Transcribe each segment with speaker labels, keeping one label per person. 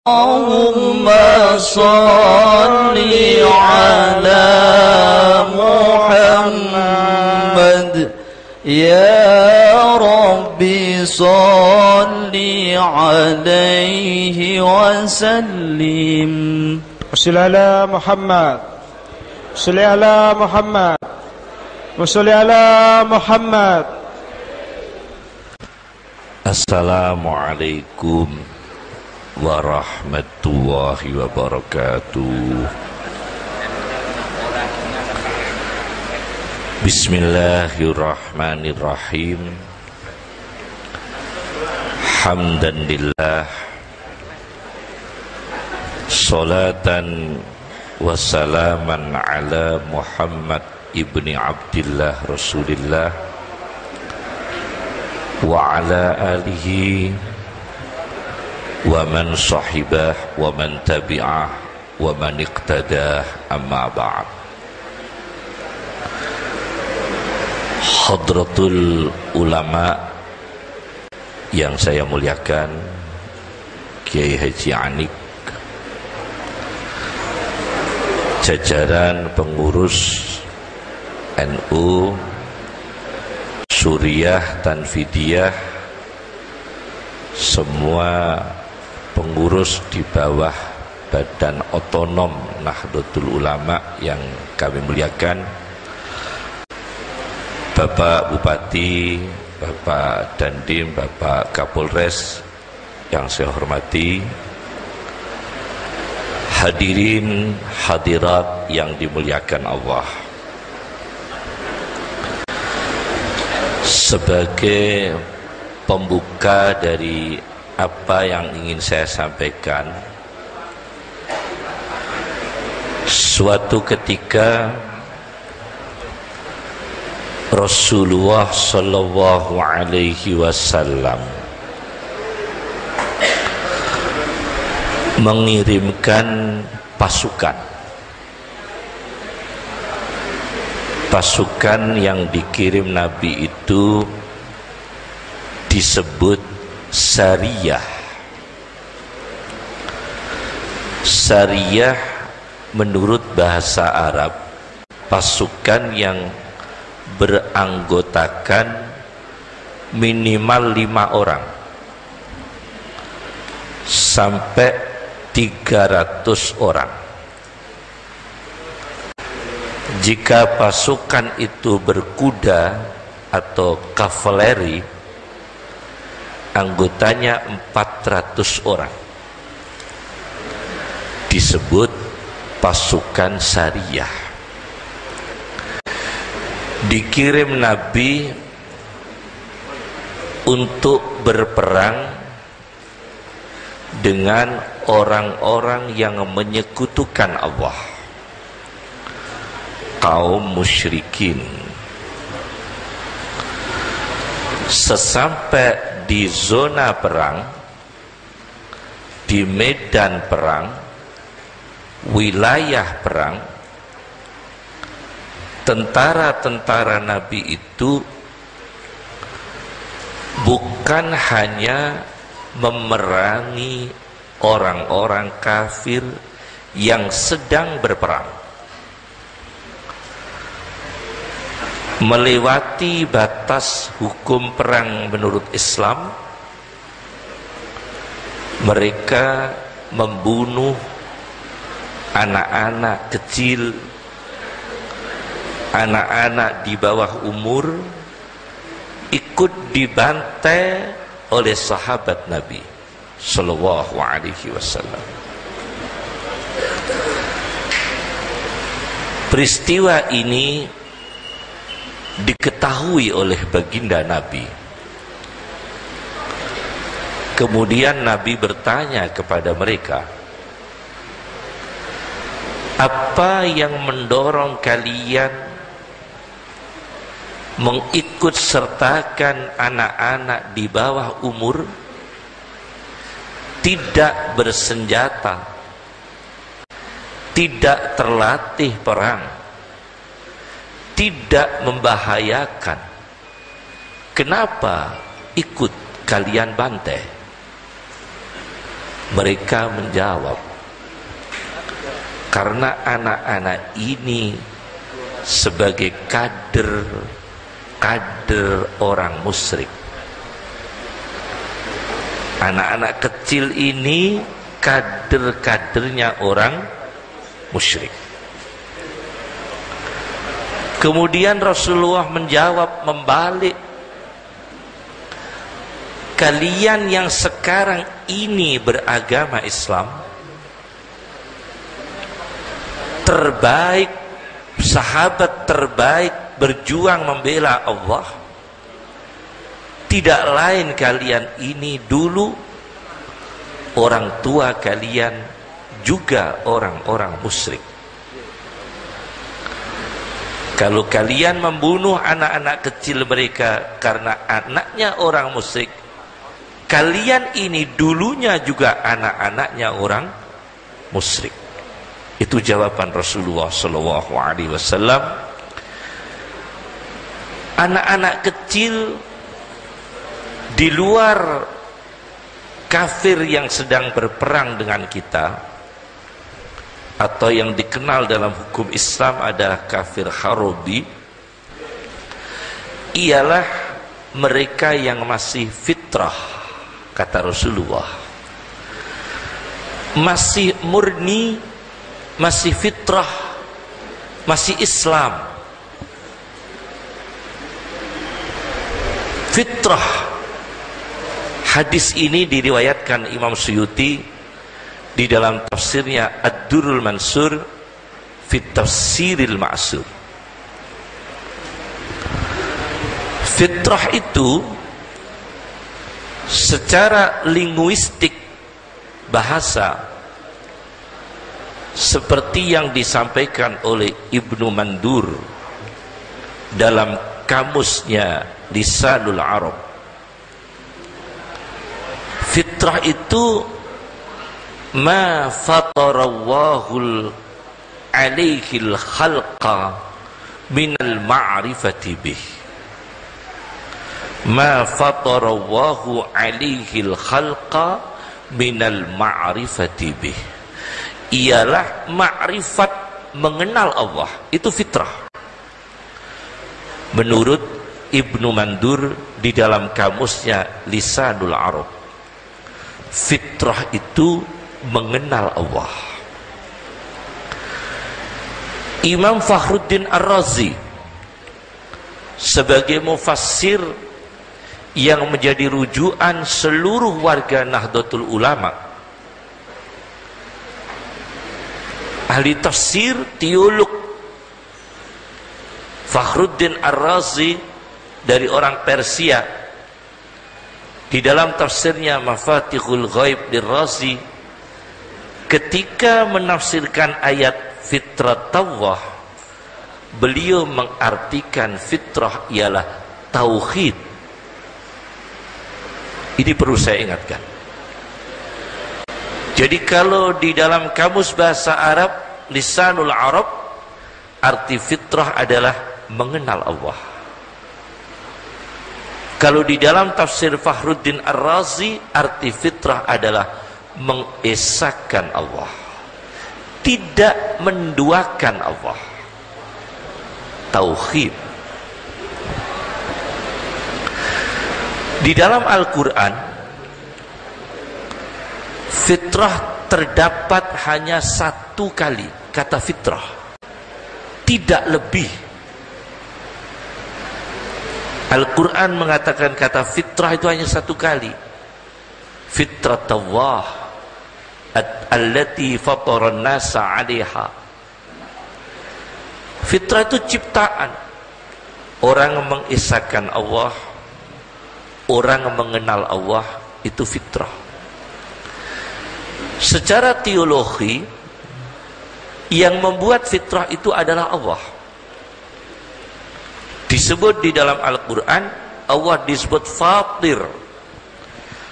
Speaker 1: Allahumma salli ala Muhammad ya Rabbi salli alaihi wa sallim.
Speaker 2: Salli ala Muhammad, salli ala Muhammad, salli ala Muhammad.
Speaker 3: Assalamualaikum warahmatullahi wabarakatuh. Bismillahirrahmanirrahim. Hamdan lillah, salatan wassalaman ala Muhammad ibni Abdillah Rasulillah wa ala alihi wa man sahibah wa man tabi'ah wa man iqtadah, amma ba'd. Hadratul ulama yang saya muliakan, Kiai Haji Anik, jajaran pengurus NU Suriah Tanfidiyah, semua pengurus di bawah Badan Otonom Nahdlatul Ulama yang kami muliakan, Bapak Bupati, Bapak Dandim, Bapak Kapolres yang saya hormati, hadirin hadirat yang dimuliakan Allah. Sebagai pembuka dari apa yang ingin saya sampaikan, suatu ketika Rasulullah sallallahu alaihi wasallam mengirimkan pasukan yang dikirim Nabi itu disebut Sariyah. Sariyah menurut bahasa Arab pasukan yang beranggotakan minimal 5 orang sampai 300 orang. Jika pasukan itu berkuda atau kavaleri, anggotanya 400 orang, disebut pasukan Sariyah. Dikirim Nabi untuk berperang dengan orang-orang yang menyekutukan Allah, kaum musyrikin. Sesampai di zona perang, di medan perang, wilayah perang, tentara-tentara Nabi itu bukan hanya memerangi orang-orang kafir yang sedang berperang, melewati batas hukum perang menurut Islam. Mereka membunuh anak-anak kecil, anak-anak di bawah umur, ikut dibantai oleh sahabat Nabi sallallahu alaihi wasallam. Peristiwa ini diketahui oleh baginda Nabi. Kemudian Nabi bertanya kepada mereka, apa yang mendorong kalian mengikut sertakan anak-anak di bawah umur, tidak bersenjata, tidak terlatih perang, tidak membahayakan? Kenapa ikut kalian bantai? Mereka menjawab, karena anak-anak ini sebagai kader orang musyrik. Anak-anak kecil ini kadernya orang musyrik. Kemudian Rasulullah menjawab membalik, kalian yang sekarang ini beragama Islam, terbaik, sahabat terbaik berjuang membela Allah, tidak lain kalian ini dulu orang tua kalian juga orang-orang musyrik. Kalau kalian membunuh anak-anak kecil mereka karena anaknya orang musyrik, kalian ini dulunya juga anak-anaknya orang musyrik. Itu jawaban Rasulullah SAW. Anak-anak kecil di luar kafir yang sedang berperang dengan kita, atau yang dikenal dalam hukum Islam adalah kafir harbi, ialah mereka yang masih fitrah, kata Rasulullah, masih murni, masih fitrah, masih Islam. Fitrah. Hadis ini diriwayatkan Imam Suyuti di dalam tafsirnya Ad-Durrul Mansur fi Tafsiril Ma'sur. Fitrah itu secara linguistik bahasa seperti yang disampaikan oleh Ibnu Mandur dalam kamusnya Lisanul Arab. Fitrah itu ma fatarallahu alaihil khalqa minal ma'rifati bih. Ma fatarallahu alaihil khalqa minal ma'rifati bih, ialah ma'rifat, mengenal Allah, itu fitrah. Menurut Ibnu Mandur di dalam kamusnya Lisanul Arab, fitrah itu mengenal Allah. Imam Fakhruddin Ar-Razi sebagai mufassir yang menjadi rujukan seluruh warga Nahdlatul Ulama, ahli tafsir, teolog, Fakhruddin Ar-Razi dari orang Persia, di dalam tafsirnya Mafatihul Ghaib Ar-Razi, ketika menafsirkan ayat fitrat Allah, beliau mengartikan fitrah ialah tauhid. Ini perlu saya ingatkan. Jadi kalau di dalam kamus bahasa Arab Lisanul Arab, arti fitrah adalah mengenal Allah. Kalau di dalam tafsir Fakhruddin Ar-Razi, arti fitrah adalah mengesahkan Allah, tidak menduakan Allah, tauhid. Di dalam Al-Quran, fitrah terdapat hanya satu kali, kata fitrah, tidak lebih. Al-Quran mengatakan kata fitrah itu hanya satu kali. Fitrat Allah allati fataran nasa 'alaiha. Fitrah itu ciptaan. Orang mengisahkan Allah, orang mengenal Allah, itu fitrah. Secara teologi, yang membuat fitrah itu adalah Allah. Disebut di dalam Al-Quran, Allah disebut Fatir.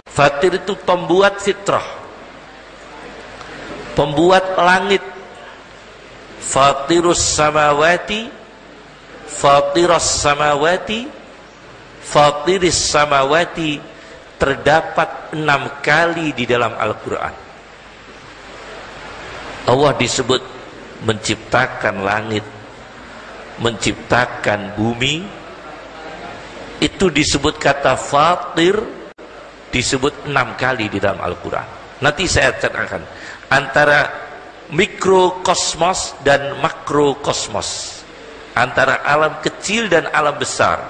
Speaker 3: Fatir itu pembuat fitrah, pembuat langit. Fatirus samawati, Fatiras samawati, Fatiris samawati, terdapat 6 kali di dalam Al-Quran. Allah disebut menciptakan langit, menciptakan bumi, itu disebut kata fatir, disebut 6 kali di dalam Al-Quran. Nanti saya ceritakan antara mikrokosmos dan makrokosmos, antara alam kecil dan alam besar.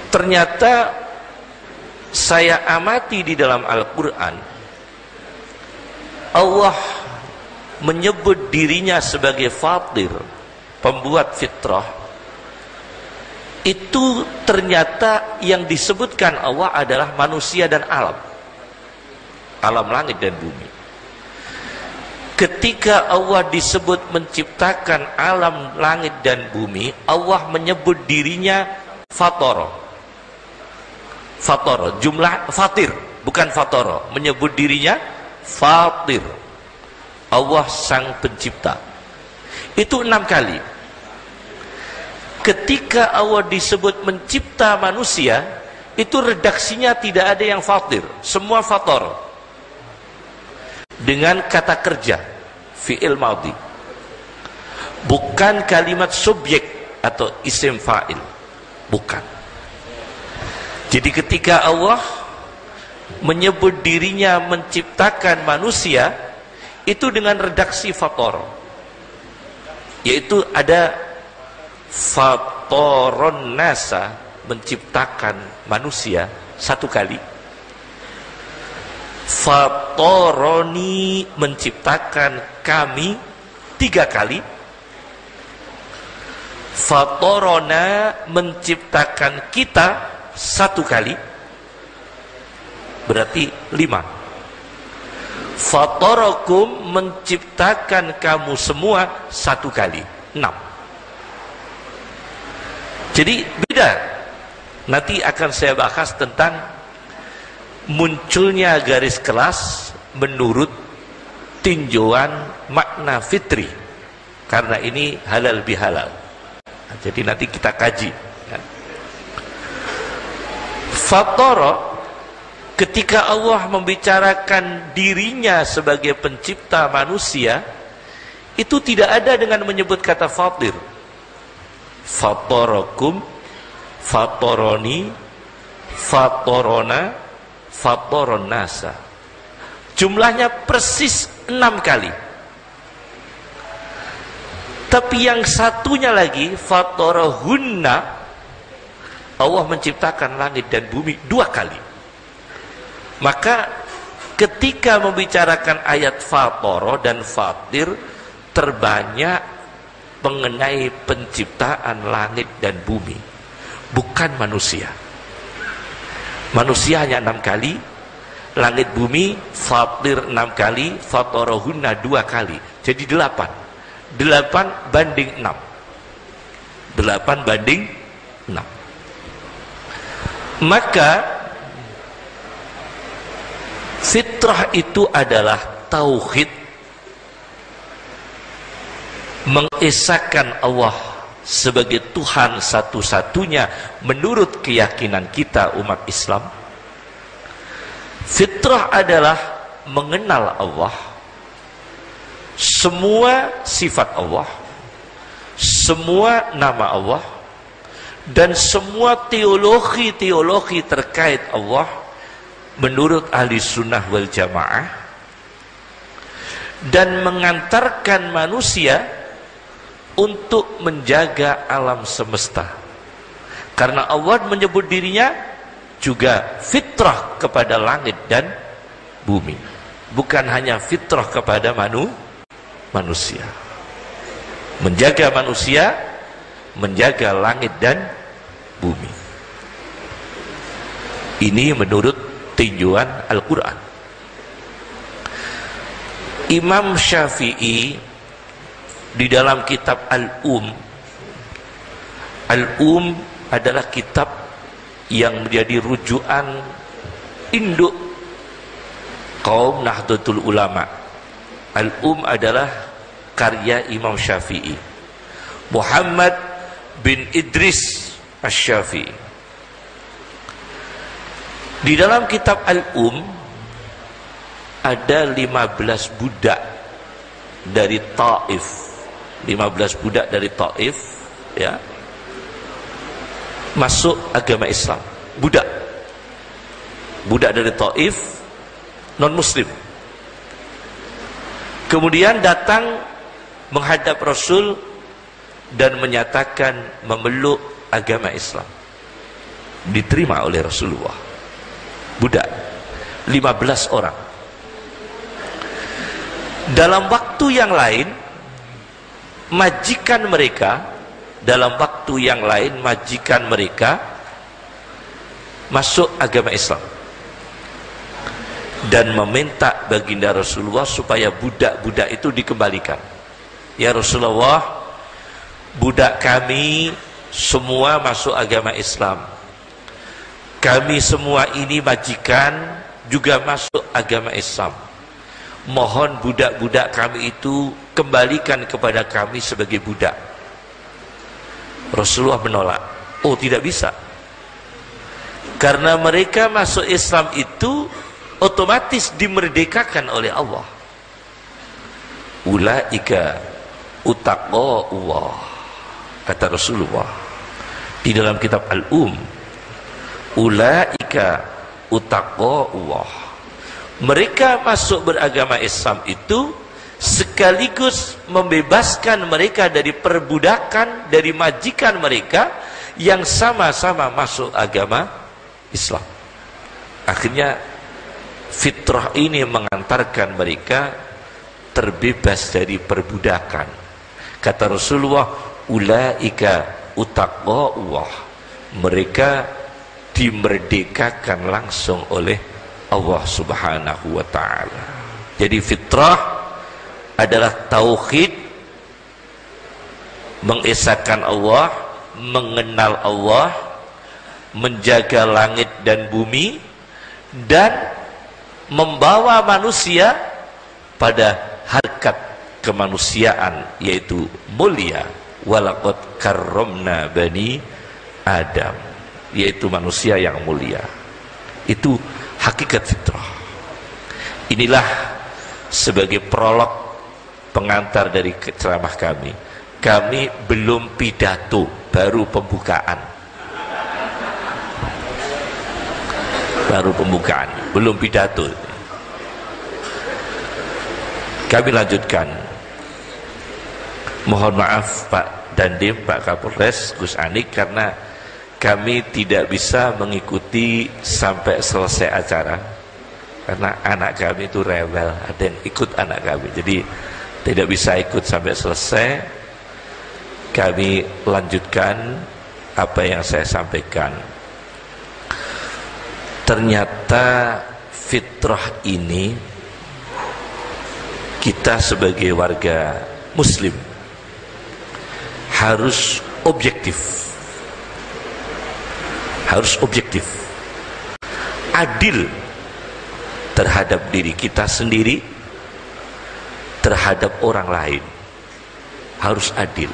Speaker 3: Ternyata saya amati di dalam Al-Quran, Allah menyebut dirinya sebagai fatir, pembuat fitrah. Itu ternyata yang disebutkan Allah adalah manusia dan alam, alam langit dan bumi. Ketika Allah disebut menciptakan alam langit dan bumi, Allah menyebut dirinya fatoro. Fatoro, jumlah fatir, bukan fatoro, menyebut dirinya fatir. Allah sang pencipta. Itu 6 kali. Ketika Allah disebut mencipta manusia, itu redaksinya tidak ada yang fatir, semua fator. Dengan kata kerja, fi'il madhi, bukan kalimat subjek atau isim fa'il, bukan. Jadi ketika Allah menyebut dirinya menciptakan manusia, itu dengan redaksi fator, yaitu ada fatoron nasa, menciptakan manusia 1 kali, fatoroni, menciptakan kami 3 kali, fatorona, menciptakan kita 1 kali, berarti 5. Fatorokum, menciptakan kamu semua 1 kali, 6. Jadi beda. Nanti akan saya bahas tentang munculnya garis kelas menurut tinjauan makna fitri, karena ini halal bihalal. Nah, jadi nanti kita kaji. Fatoro, ketika Allah membicarakan dirinya sebagai pencipta manusia, itu tidak ada dengan menyebut kata fatir. Fatorokum, fatoroni, fatorona, fatoron nasa. Jumlahnya persis 6 kali. Tapi yang satunya lagi, fatorohunna, Allah menciptakan langit dan bumi 2 kali. Maka ketika membicarakan ayat fatoro dan fatir, terbanyak mengenai penciptaan langit dan bumi, bukan manusia. Manusia hanya 6 kali, langit bumi fatir 6 kali, fatorohunna 2 kali, jadi 8. 8 banding 6. 8 banding 6. Maka fitrah itu adalah tauhid, mengesahkan Allah sebagai Tuhan satu-satunya menurut keyakinan kita umat Islam. Fitrah adalah mengenal Allah, semua sifat Allah, semua nama Allah, dan semua teologi-teologi terkait Allah menurut ahli sunnah wal jamaah, dan mengantarkan manusia untuk menjaga alam semesta, karena Allah menyebut dirinya juga fitrah kepada langit dan bumi, bukan hanya fitrah kepada manusia. Menjaga manusia, menjaga langit dan bumi. Ini menurut tinjauan Al-Quran. Imam Syafi'i di dalam kitab Al-Um adalah kitab yang menjadi rujukan induk kaum Nahdlatul Ulama. Al-Um adalah karya Imam Syafi'i, Muhammad bin Idris Asy-Syafi'i. Di dalam kitab Al-Um ada 15 budak dari Taif. 15 budak dari Taif, ya, masuk agama Islam. Budak dari Taif, non muslim. Kemudian datang menghadap Rasul dan menyatakan memeluk agama Islam. Diterima oleh Rasulullah. Budak 15 orang. Dalam waktu yang lain majikan mereka masuk agama Islam dan meminta baginda Rasulullah supaya budak-budak itu dikembalikan. Ya Rasulullah, budak kami semua masuk agama Islam. Kami semua ini majikan juga masuk agama Islam. Mohon budak-budak kami itu kembalikan kepada kami sebagai budak. Rasulullah menolak. Oh, tidak bisa. Karena mereka masuk Islam itu otomatis dimerdekakan oleh Allah. Ulaika utaqa'ullah, kata Rasulullah di dalam kitab Ulaika utaqa'ullah. Mereka masuk beragama Islam itu sekaligus membebaskan mereka dari perbudakan dari majikan mereka yang sama-sama masuk agama Islam. Akhirnya fitrah ini mengantarkan mereka terbebas dari perbudakan. Kata Rasulullah, ulaika utaqa'ullah. Mereka dimerdekakan langsung oleh Allah Subhanahu wa ta'ala. Jadi fitrah adalah tauhid, mengesahkan Allah, mengenal Allah, menjaga langit dan bumi, dan membawa manusia pada harkat kemanusiaan, yaitu mulia. Walaqad karramna bani Adam, yaitu manusia yang mulia. Itu hakikat fitrah. Inilah sebagai prolog pengantar dari ceramah kami. Kami belum pidato, baru pembukaan. Belum pidato. Kami lanjutkan. Mohon maaf Pak Dandim, Pak Kapolres, Gus Anik, karena kami tidak bisa mengikuti sampai selesai acara karena anak kami itu rewel, ada yang ikut anak kami, jadi tidak bisa ikut sampai selesai. Kami lanjutkan apa yang saya sampaikan. Ternyata fitrah ini kita sebagai warga muslim harus objektif, adil terhadap diri kita sendiri, terhadap orang lain. Harus adil.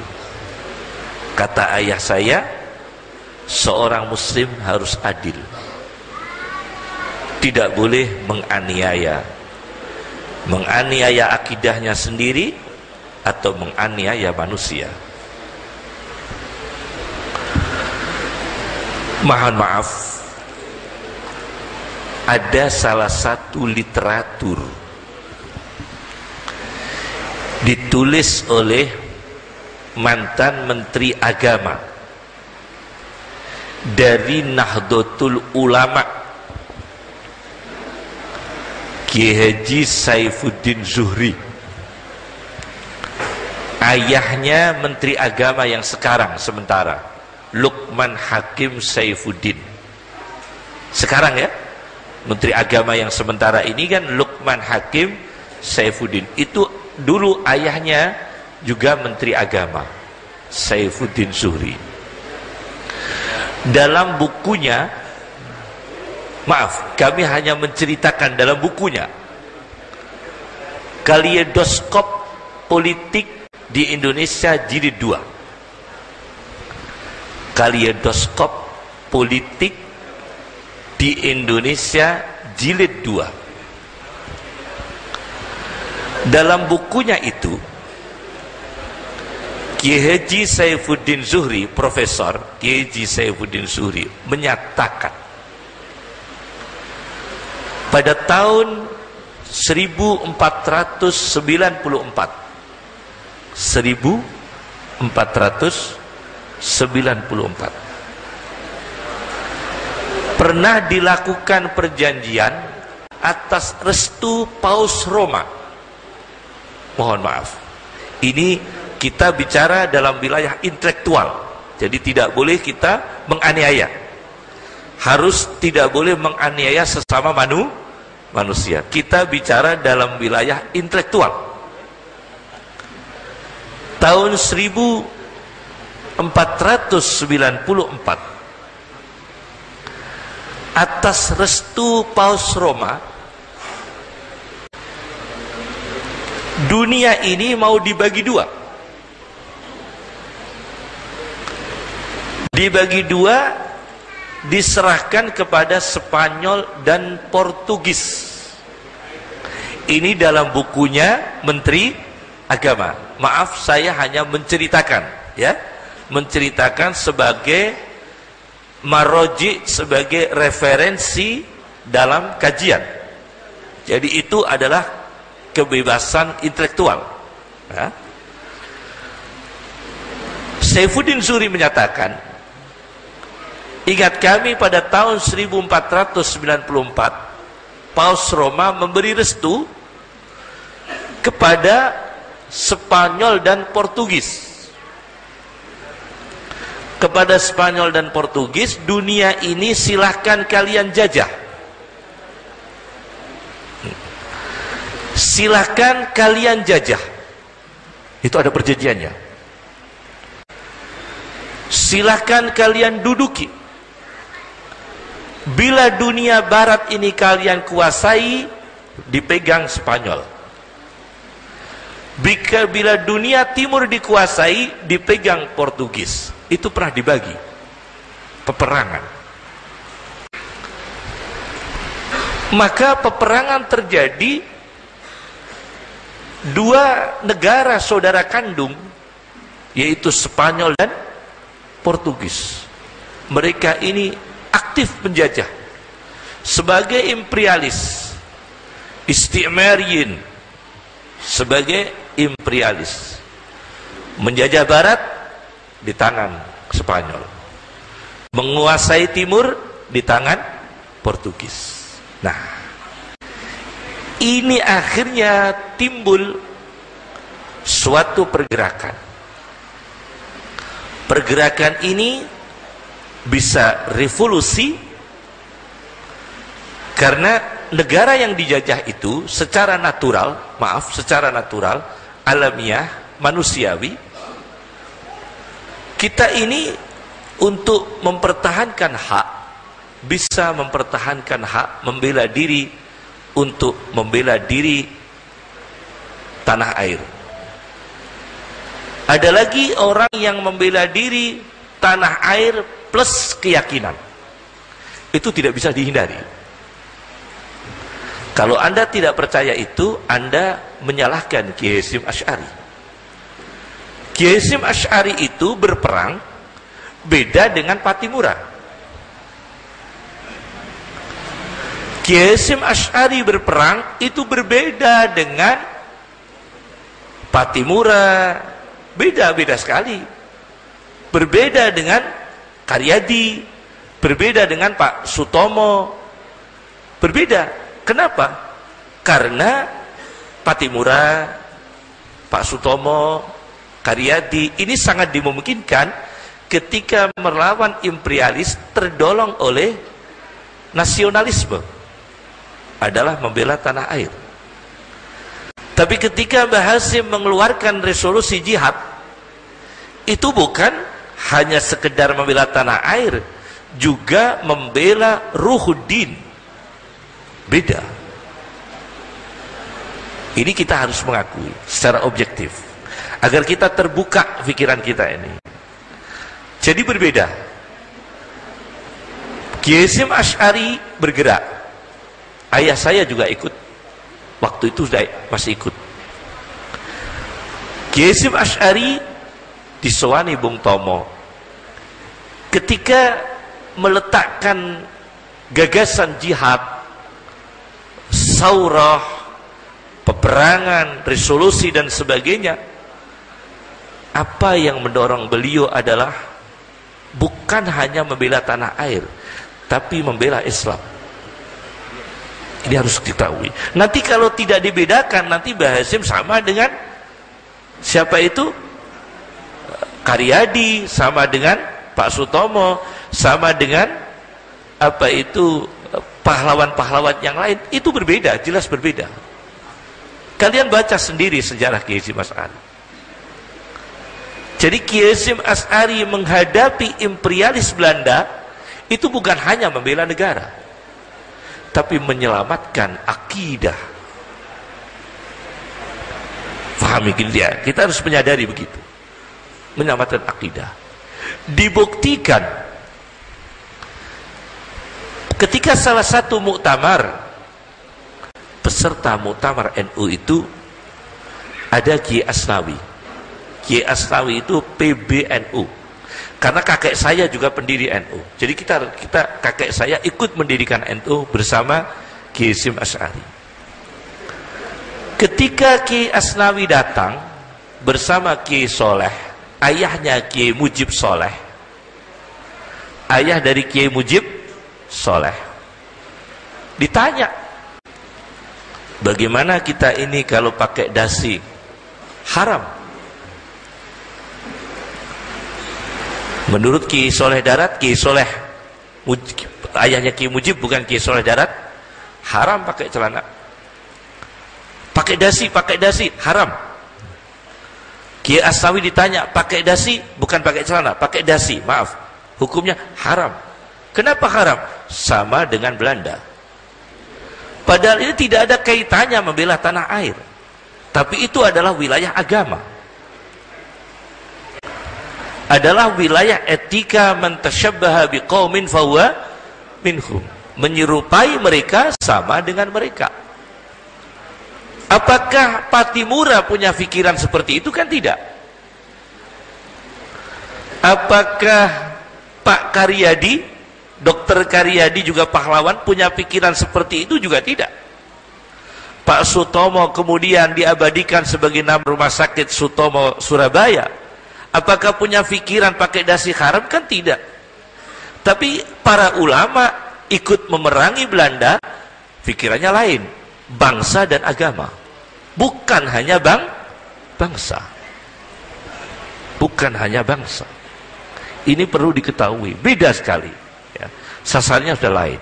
Speaker 3: Kata ayah saya, seorang muslim harus adil. Tidak boleh menganiaya akidahnya sendiri atau menganiaya manusia. Mohon maaf, ada salah satu literatur ditulis oleh mantan Menteri Agama dari Nahdlatul Ulama, Kiai Haji Saifuddin Zuhri. Ayahnya Menteri Agama yang sekarang sementara, Lukman Hakim Saifuddin. Sekarang ya, Menteri Agama yang sementara ini kan Lukman Hakim Saifuddin. Itu dulu ayahnya juga Menteri Agama, Saifuddin Zuhri. Dalam bukunya, maaf, kami hanya menceritakan dalam bukunya, Kaleidoskop Politik di Indonesia Jilid 2. Kaleidoskop Politik di Indonesia Jilid 2. Dalam bukunya itu, Kiai Haji Saifuddin Zuhri, Profesor Kiai Haji Saifuddin Zuhri menyatakan pada tahun 1494 pernah dilakukan perjanjian atas restu Paus Roma. Mohon maaf, ini kita bicara dalam wilayah intelektual, jadi tidak boleh kita menganiaya, harus tidak boleh menganiaya sesama manusia. Kita bicara dalam wilayah intelektual. Tahun 1494 atas restu Paus Roma, dunia ini mau dibagi dua. Dibagi dua, diserahkan kepada Spanyol dan Portugis. Ini dalam bukunya Menteri Agama. Maaf, saya hanya menceritakan, ya, menceritakan sebagai maroji, sebagai referensi dalam kajian. Jadi itu adalah kebebasan intelektual, ya. Saifuddin Zuhri menyatakan, ingat kami pada tahun 1494 Paus Roma memberi restu kepada Spanyol dan Portugis. Kepada Spanyol dan Portugis, dunia ini silahkan kalian jajah, silahkan kalian jajah. Itu ada perjanjiannya. Silahkan kalian duduki. Bila dunia barat ini kalian kuasai, dipegang Spanyol. Bila dunia timur dikuasai, dipegang Portugis. Itu pernah dibagi, peperangan. Maka peperangan terjadi, dua negara saudara kandung, yaitu Spanyol dan Portugis. Mereka ini aktif menjajah sebagai imperialis, istimariyin, sebagai imperialis, menjajah barat di tangan Spanyol, menguasai timur di tangan Portugis. Nah, ini akhirnya timbul suatu pergerakan. Pergerakan ini bisa revolusi karena negara yang dijajah itu secara natural, secara natural, alamiah, manusiawi, kita ini untuk mempertahankan hak, bisa mempertahankan hak, membela diri, untuk membela diri tanah air. Ada lagi orang yang membela diri tanah air plus keyakinan. Itu tidak bisa dihindari. Kalau Anda tidak percaya itu, Anda menyalahkan Kiai Hasyim Asy'ari. Kiai Hasyim Asy'ari itu berperang beda dengan Patimura. Kiai Hasyim Asy'ari berperang itu berbeda dengan Patimura, beda-beda sekali. Berbeda dengan Karyadi, berbeda dengan Pak Sutomo, berbeda. Kenapa? Karena Patimura, Pak Sutomo, Karyadi ini sangat dimungkinkan ketika melawan imperialis terdolong oleh nasionalisme, adalah membela tanah air. Tapi ketika Mbah Hasyim mengeluarkan resolusi jihad, itu bukan hanya sekedar membela tanah air, juga membela ruhuddin. Beda. Ini kita harus mengakui secara objektif, agar kita terbuka pikiran kita ini. Jadi berbeda. Kiai Hasyim Asy'ari bergerak. Ayah saya juga ikut. Waktu itu masih ikut. Kiai Hasyim Asy'ari disowani Bung Tomo ketika meletakkan gagasan jihad, saurah, peperangan, resolusi dan sebagainya. Apa yang mendorong beliau adalah bukan hanya membela tanah air, tapi membela Islam. Ini harus diketahui. Nanti kalau tidak dibedakan, nanti Mbah Hasyim sama dengan siapa itu? Karyadi, sama dengan Pak Sutomo, sama dengan apa itu pahlawan-pahlawan yang lain. Itu berbeda, jelas berbeda. Kalian baca sendiri sejarah Kiai Hasyim Asy'ari. Jadi Kiai Hasyim Asy'ari menghadapi imperialis Belanda itu bukan hanya membela negara, tapi menyelamatkan akidah. Pahami dia, kita harus menyadari begitu. Menyelamatkan akidah. Dibuktikan ketika salah satu muktamar, peserta muktamar NU itu ada Kiai Asnawi. Kiai Asnawi itu PBNU. Karena kakek saya juga pendiri NU. Jadi kita kakek saya ikut mendirikan NU bersama Kiai Hasyim Asy'ari. Ketika Kiai Asnawi datang bersama Kiai Soleh, ayahnya Kiai Mujib Soleh, ayah dari Kiai Mujib Soleh, ditanya, bagaimana kita ini kalau pakai dasi? Haram. Menurut Kiai Soleh Darat, Kiai Soleh ayahnya Kiai Mujib, bukan Kiai Soleh Darat, haram pakai celana. Pakai dasi haram. Kiai Asnawi ditanya, pakai dasi, bukan pakai celana, pakai dasi, maaf, hukumnya haram. Kenapa haram? Sama dengan Belanda. Padahal ini tidak ada kaitannya membela tanah air, tapi itu adalah wilayah agama, adalah wilayah etika. Man tasyabbaha biqaumin fahuwa minhum. Menyerupai mereka, sama dengan mereka. Apakah Patimura punya pikiran seperti itu? Kan tidak. Apakah Pak Karyadi, Dokter Karyadi juga pahlawan, punya pikiran seperti itu? Juga tidak. Pak Sutomo kemudian diabadikan sebagai nama rumah sakit Sutomo Surabaya. Apakah punya pikiran pakai dasi haram? Kan tidak. Tapi para ulama ikut memerangi Belanda, pikirannya lain, bangsa dan agama, bukan hanya bangsa, bukan hanya bangsa. Ini perlu diketahui, beda sekali ya. Sasarannya sudah lain,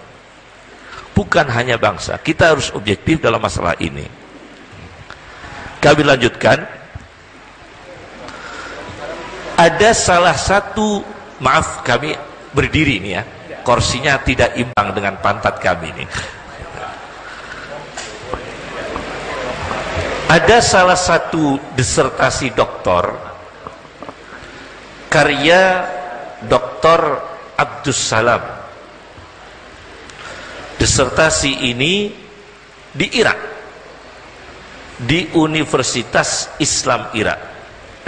Speaker 3: bukan hanya bangsa. Kita harus objektif dalam masalah ini. Kami lanjutkan. Ada salah satu, maaf kami berdiri ini ya, kursinya tidak imbang dengan pantat kami ini. Ada salah satu disertasi doktor karya Dr. Abdus Salam. Disertasi ini di Irak, di Universitas Islam Irak,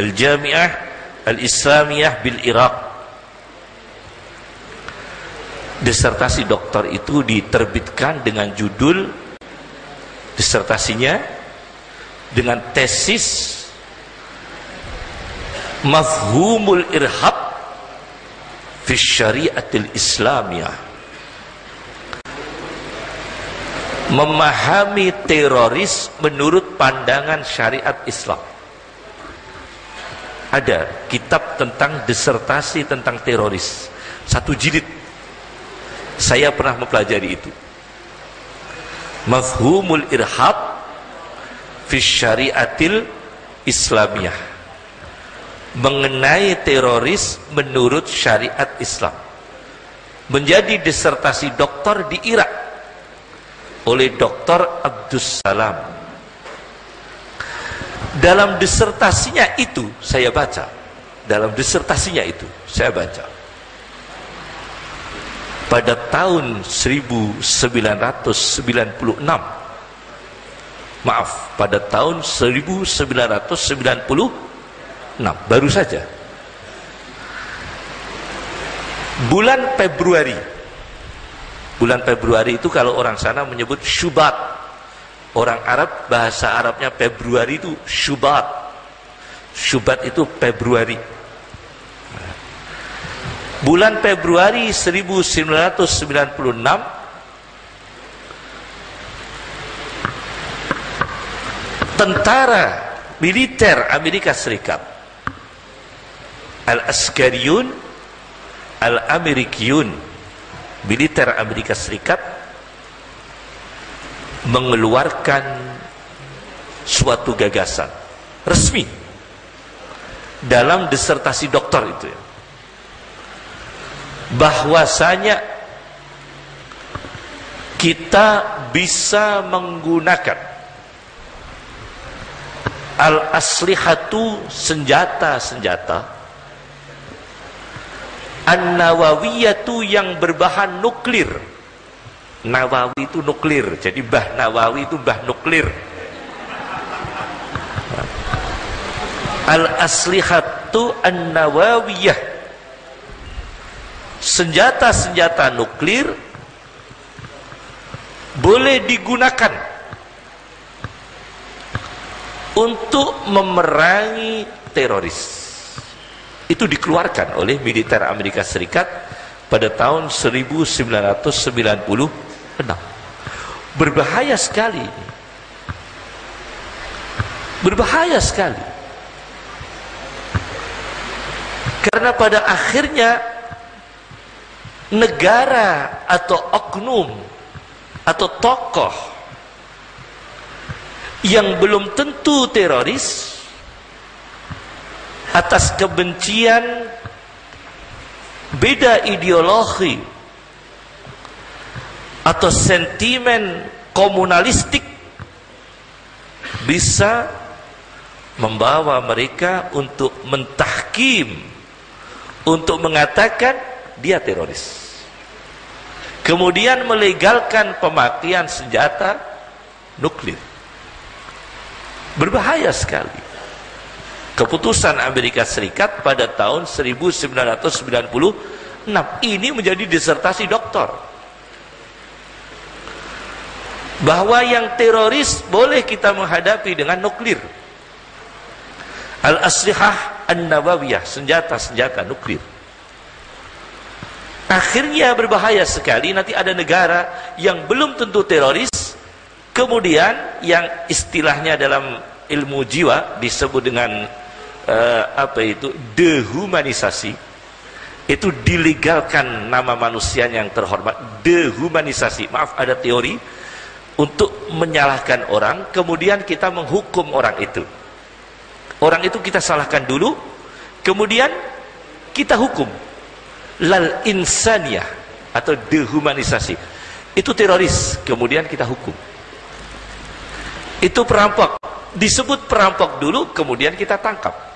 Speaker 3: Al-Jami'ah Al-Islamiyah bil Iraq. Disertasi doktor itu diterbitkan dengan judul disertasinya dengan tesis Mafhumul Irhab fi Syariatil Islamiyah. Memahami teroris menurut pandangan syariat Islam. Ada kitab tentang disertasi tentang teroris, 1 jilid. Saya pernah mempelajari itu. Mafhumul Irhab fi Syariatil Islamiyah. Mengenai teroris menurut syariat Islam. Menjadi disertasi doktor di Irak oleh Dr. Abdus Salam. Dalam disertasinya itu saya baca, pada tahun 1996, pada tahun 1996 baru saja. Bulan Februari. Bulan Februari itu kalau orang sana menyebut Syubat. Orang Arab, bahasa Arabnya Februari itu Syubat. Syubat itu Februari. Bulan Februari 1996, tentara militer Amerika Serikat, Al-Askariyun Al-Amerikiyun, militer Amerika Serikat, mengeluarkan suatu gagasan resmi dalam disertasi doktor itu ya, bahwasanya kita bisa menggunakan al-aslihatu, senjata-senjata, an-nawawiyatu, yang berbahan nuklir. Nawawi itu nuklir, jadi bah Nawawi itu bah nuklir. Al-aslihatu an-nawawiyah, senjata-senjata nuklir boleh digunakan untuk memerangi teroris. Itu dikeluarkan oleh militer Amerika Serikat pada tahun 1996. Berbahaya sekali. Berbahaya sekali. Karena pada akhirnya negara atau oknum atau tokoh yang belum tentu teroris, atas kebencian, beda ideologi atau sentimen komunalistik, bisa membawa mereka untuk mentahkim, untuk mengatakan dia teroris, kemudian melegalkan pemakaian senjata nuklir. Berbahaya sekali. Keputusan Amerika Serikat pada tahun 1996 ini menjadi disertasi doktor, bahwa yang teroris boleh kita menghadapi dengan nuklir. Al-aslihah an-nawawiyah, senjata-senjata nuklir. Akhirnya berbahaya sekali, nanti ada negara yang belum tentu teroris, kemudian yang istilahnya dalam ilmu jiwa disebut dengan dehumanisasi. Itu dilegalkan nama manusia yang terhormat, dehumanisasi. Maaf, ada teori untuk menyalahkan orang, kemudian kita menghukum orang itu. Orang itu kita salahkan dulu, kemudian kita hukum. Lal insaniyah atau dehumanisasi. Itu teroris, kemudian kita hukum. Itu perampok, disebut perampok dulu, kemudian kita tangkap.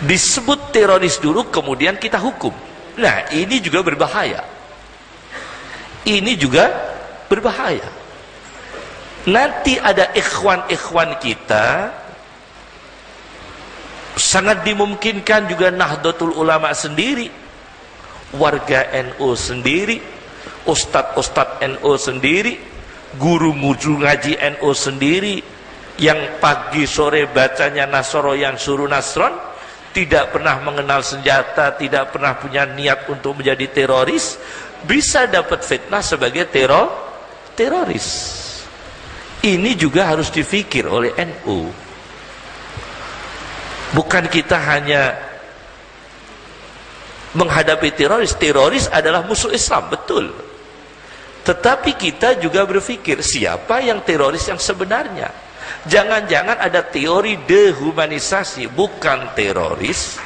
Speaker 3: Disebut teroris dulu, kemudian kita hukum. Nah, ini juga berbahaya. Ini juga berbahaya. Nanti ada ikhwan-ikhwan kita, sangat dimungkinkan juga Nahdlatul Ulama sendiri, warga NU sendiri, ustadz-ustadz NU sendiri, guru-guru ngaji NU sendiri, yang pagi sore bacanya Nasoro yang suruh Nasron, tidak pernah mengenal senjata, tidak pernah punya niat untuk menjadi teroris, bisa dapat fitnah sebagai teroris. Ini juga harus difikir oleh NU. Bukan kita hanya menghadapi teroris. Teroris adalah musuh Islam, betul. Tetapi kita juga berpikir, siapa yang teroris yang sebenarnya? Jangan-jangan ada teori dehumanisasi, bukan teroris,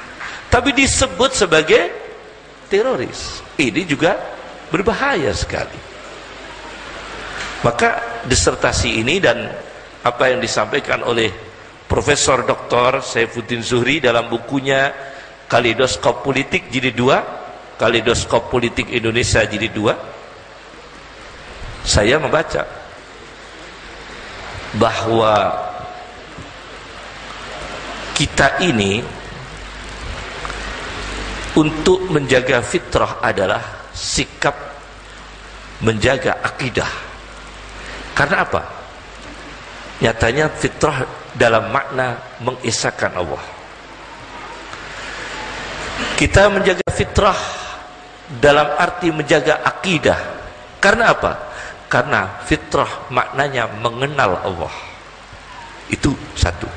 Speaker 3: tapi disebut sebagai teroris. Ini juga berbahaya sekali. Maka disertasi ini dan apa yang disampaikan oleh Profesor Dr. Saifuddin Zuhri dalam bukunya Kaleidoskop Politik Jilid 2, Kaleidoskop Politik Indonesia Jilid 2, saya membaca bahwa kita ini untuk menjaga fitrah adalah sikap menjaga akidah. Karena apa? Nyatanya fitrah dalam makna mengesahkan Allah. Kita menjaga fitrah dalam arti menjaga akidah. Karena apa? Karena fitrah maknanya mengenal Allah. Itu satu.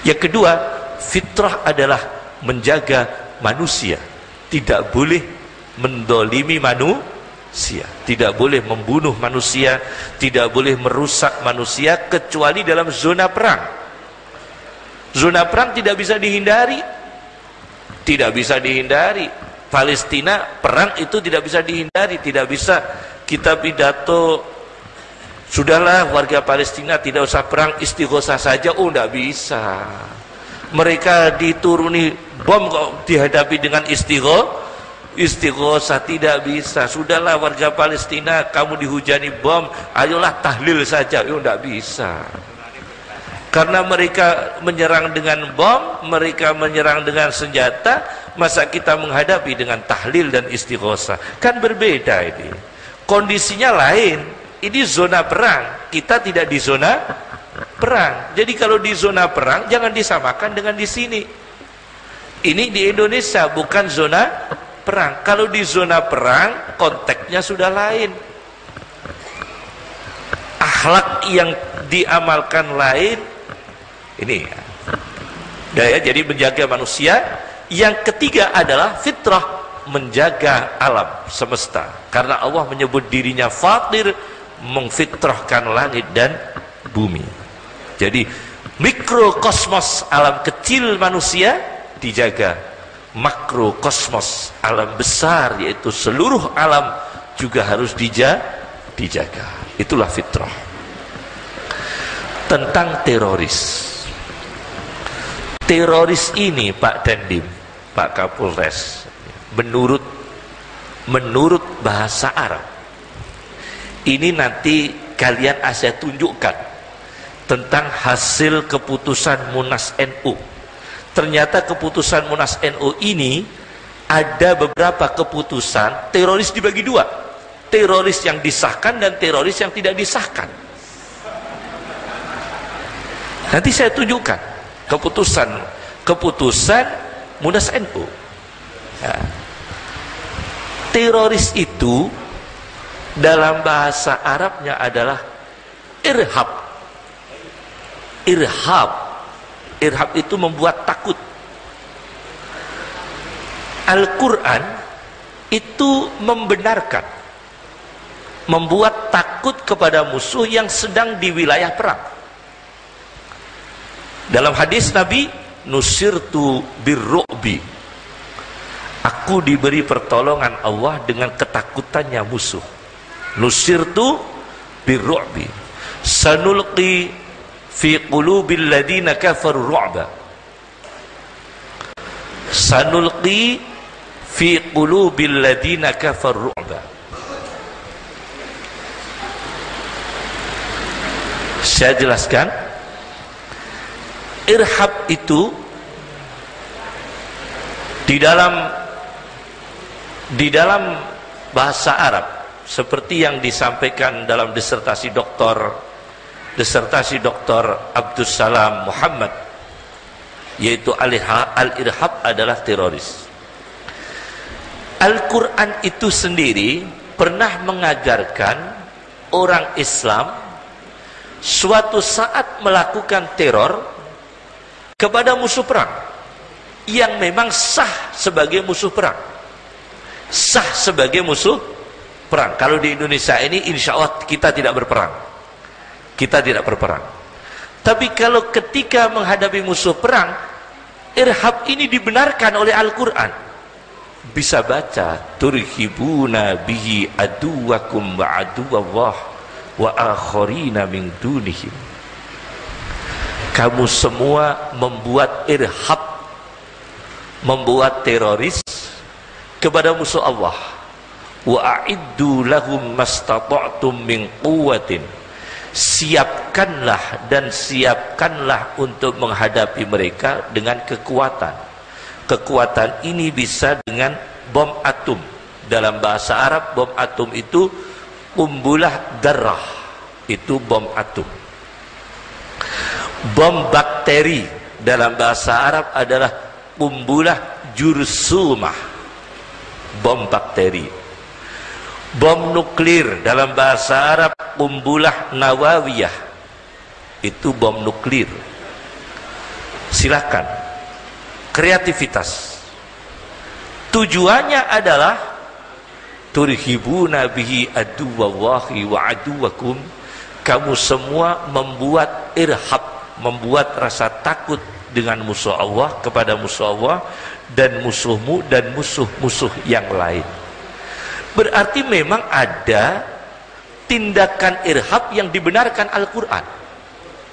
Speaker 3: Yang kedua, fitrah adalah menjaga manusia. Tidak boleh mendolimi manusia, tidak boleh membunuh manusia, tidak boleh merusak manusia kecuali dalam zona perang. Zona perang tidak bisa dihindari, tidak bisa dihindari. Palestina perang itu tidak bisa dihindari, tidak bisa kita pidato sudahlah warga Palestina tidak usah perang, istighosah saja. Oh, tidak bisa. Mereka dituruni bom kok dihadapi dengan istighosah, tidak bisa. Sudahlah warga Palestina kamu dihujani bom, ayolah tahlil saja. Oh, tidak bisa. Karena mereka menyerang dengan bom, mereka menyerang dengan senjata, masa kita menghadapi dengan tahlil dan istighosah? Kan berbeda ini. Kondisinya lain. Ini zona perang, kita tidak di zona perang. Jadi kalau di zona perang jangan disamakan dengan di sini. Ini di Indonesia bukan zona perang. Kalau di zona perang konteksnya sudah lain. Akhlak yang diamalkan lain. Ini ya, jadi menjaga manusia. Yang ketiga adalah fitrah, menjaga alam semesta. Karena Allah menyebut dirinya Fatir, memfitrahkan langit dan bumi. Jadi mikrokosmos alam kecil manusia dijaga, makrokosmos alam besar yaitu seluruh alam juga harus dijaga. Itulah fitrah. Tentang teroris. Teroris ini Pak Dandim, Pak Kapolres, menurut bahasa Arab, ini nanti kalian saya tunjukkan tentang hasil keputusan Munas NU. Ternyata keputusan Munas NU ini ada beberapa keputusan teroris dibagi dua, teroris yang disahkan dan teroris yang tidak disahkan. Nanti saya tunjukkan keputusan Munas NU. Ya. Teroris itu dalam bahasa Arabnya adalah irhab. Irhab itu membuat takut. Al-Quran itu membenarkan, membuat takut kepada musuh yang sedang di wilayah perang. Dalam hadis Nabi, nusirtu birru'bi, aku diberi pertolongan Allah dengan ketakutannya musuh. Nusirtu birru'bi, sanulqi fi qulubil ladina kafaru ru'ba, sanulqi fi qulubil ladina kafaru ru'ba. Saya jelaskan. Irhab itu di dalam bahasa Arab seperti yang disampaikan dalam disertasi Dr. Abdus Salam Muhammad, yaitu al-irhab adalah teroris. Al-Quran itu sendiri pernah mengajarkan orang Islam suatu saat melakukan teror kepada musuh perang yang memang sah sebagai musuh perang, sah sebagai musuh perang. Kalau di Indonesia ini insya Allah kita tidak berperang, tapi kalau ketika menghadapi musuh perang, irhab ini dibenarkan oleh Al-Quran. Bisa baca, turhibuna bihi aduwakum wa aduwallah wa akharina min dunihim. Kamu semua membuat irhab, membuat teroris kepada musuh Allah. Wa a'iddu lahum mastata'tum min quwwatin. siapkanlah dan siapkanlah untuk menghadapi mereka dengan kekuatan. Kekuatan ini bisa dengan bom atom. Dalam bahasa Arab bom atom itu qumbulah darrah, itu bom atom. Bom bakteri dalam bahasa Arab adalah qumbulah jursumah, bom bakteri. Bom nuklir dalam bahasa Arab qumbulah nawawiyah, itu bom nuklir. Silakan kreativitas. Tujuannya adalah turhibuna bihi aduwallahi wa aduwakum. Kamu semua membuat irhab, membuat rasa takut dengan musuh Allah, kepada musuh Allah dan musuhmu dan musuh-musuh yang lain. Berarti memang ada tindakan irhab yang dibenarkan Al-Quran.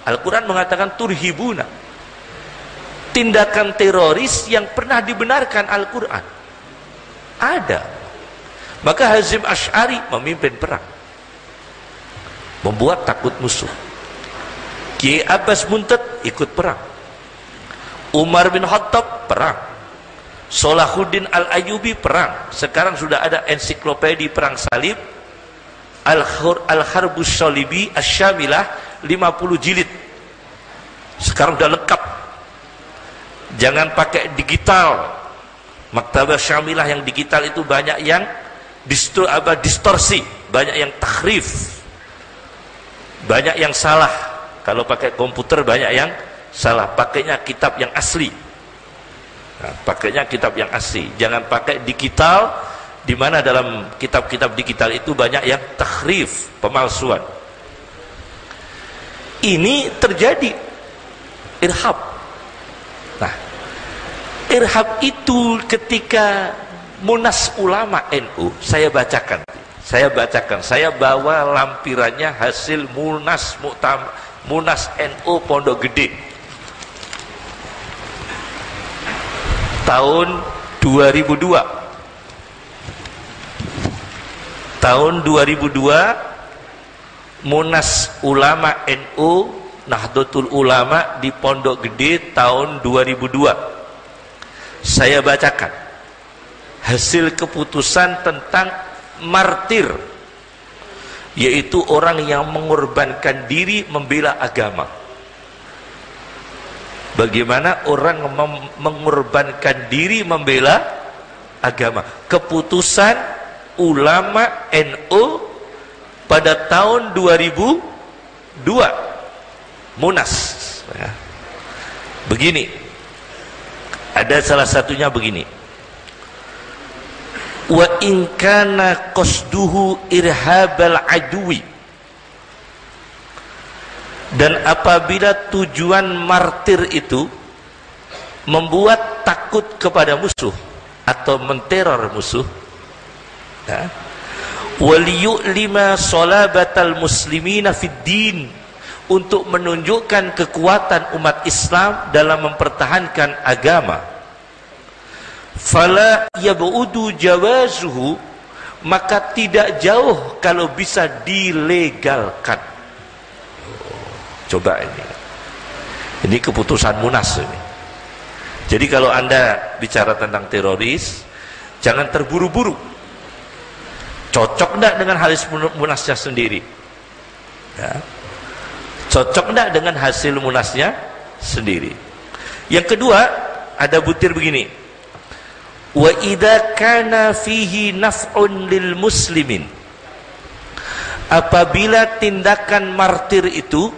Speaker 3: Al-Quran mengatakan turhibuna, tindakan teroris yang pernah dibenarkan Al-Quran ada. Maka Hazim Asy'ari memimpin perang, membuat takut musuh. Kiai Abbas Munted ikut perang, Umar bin Khattab perang, Salahuddin Al-Ayyubi perang. Sekarang sudah ada ensiklopedi perang salib, Al-Harbus Shalibi Asy-Syamilah 50 jilid. Sekarang sudah lengkap. Jangan pakai digital. Maktabah Syamilah yang digital itu banyak yang distorsi, banyak yang tahrif, banyak yang salah. Kalau pakai komputer banyak yang salah. Pakainya kitab yang asli. Nah, pakainya kitab yang asli. Jangan pakai digital, di mana dalam kitab-kitab digital itu banyak yang tahrif, pemalsuan. Ini terjadi irhab. Nah, irhab itu ketika Munas Ulama NU, saya bacakan, saya bawa lampirannya hasil Munas NU Pondok Gede tahun 2002. Tahun 2002 Munas Ulama NU Nahdlatul Ulama di Pondok Gede tahun 2002. Saya bacakan hasil keputusan tentang martir, yaitu orang yang mengorbankan diri membela agama. Bagaimana orang mengorbankan diri membela agama. Keputusan ulama NU pada tahun 2002 Munas ya. Begini, ada salah satunya begini: wa in kana qasduhu irhabal adwi, dan apabila tujuan martir itu membuat takut kepada musuh atau menteror musuh, ya, waliyu'lima salabatal muslimina fid din, untuk menunjukkan kekuatan umat Islam dalam mempertahankan agama, fala yab'udu jawazuhu, maka tidak jauh kalau bisa dilegalkan. Coba ini keputusan Munas ini. Jadi kalau Anda bicara tentang teroris, jangan terburu-buru. Cocok enggak dengan hasil Munasnya sendiri? Ya. Cocok enggak dengan hasil Munasnya sendiri? Yang kedua, ada butir begini: wa idza kana fihi naf'un lil muslimin, apabila tindakan martir itu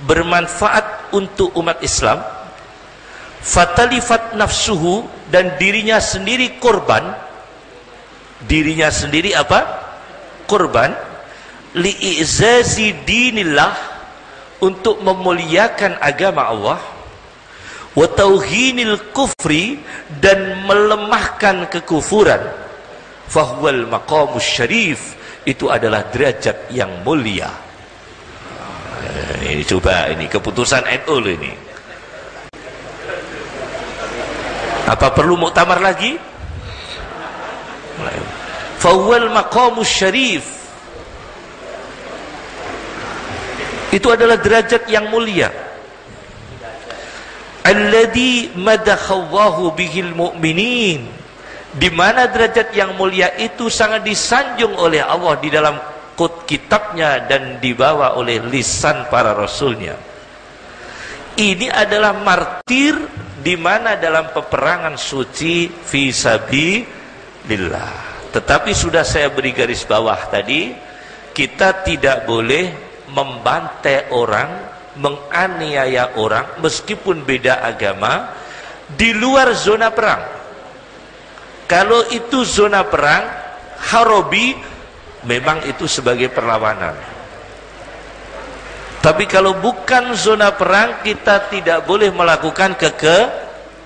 Speaker 3: bermanfaat untuk umat Islam, fatalifat nafsuhu, dan dirinya sendiri korban. Dirinya sendiri apa? Korban. Li'izazi dinillah, untuk memuliakan agama Allah. Wa tauhinil kufri, dan melemahkan kekufuran. Fahuwal maqamus syarif, itu adalah derajat yang mulia. Ini coba, ini keputusan NU loh ini. Apa perlu muktamar lagi? Fawwal maqamus syarif. Itu adalah derajat yang mulia. Alladzi madakhallahu bihil mu'minin, di mana derajat yang mulia itu sangat disanjung oleh Allah di dalam kitabnya dan dibawa oleh lisan para rasulnya. Ini adalah martir di mana dalam peperangan suci fi sabilillah. Tetapi sudah saya beri garis bawah tadi, kita tidak boleh membantai orang, menganiaya orang meskipun beda agama di luar zona perang. Kalau itu zona perang harobi, memang itu sebagai perlawanan. Tapi kalau bukan zona perang, kita tidak boleh melakukan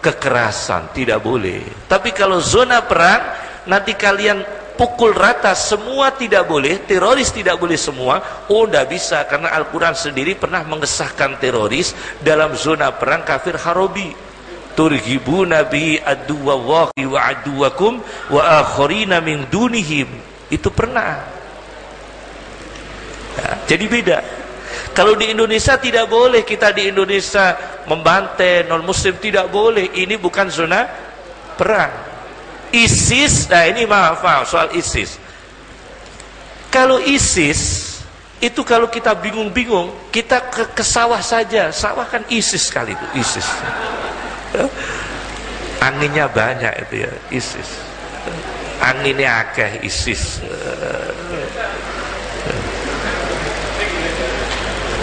Speaker 3: kekerasan, tidak boleh. Tapi kalau zona perang, nanti kalian pukul rata semua, tidak boleh. Teroris tidak boleh semua. Oh, tidak bisa, karena Al-Quran sendiri pernah mengesahkan teroris dalam zona perang kafir harobi. Turghibuna bihi aduwallahi wa aduwakum wa akharina min dunihim. Itu pernah. Ya, jadi beda. Kalau di Indonesia tidak boleh, kita di Indonesia membantai non muslim, tidak boleh. Ini bukan zona perang. ISIS, nah ini maaf soal ISIS. Kalau ISIS itu, kalau kita bingung-bingung, kita ke sawah saja. Sawah kan ISIS kali itu, ISIS. Anginnya banyak itu ya, ISIS. Anginnya akeh ISIS.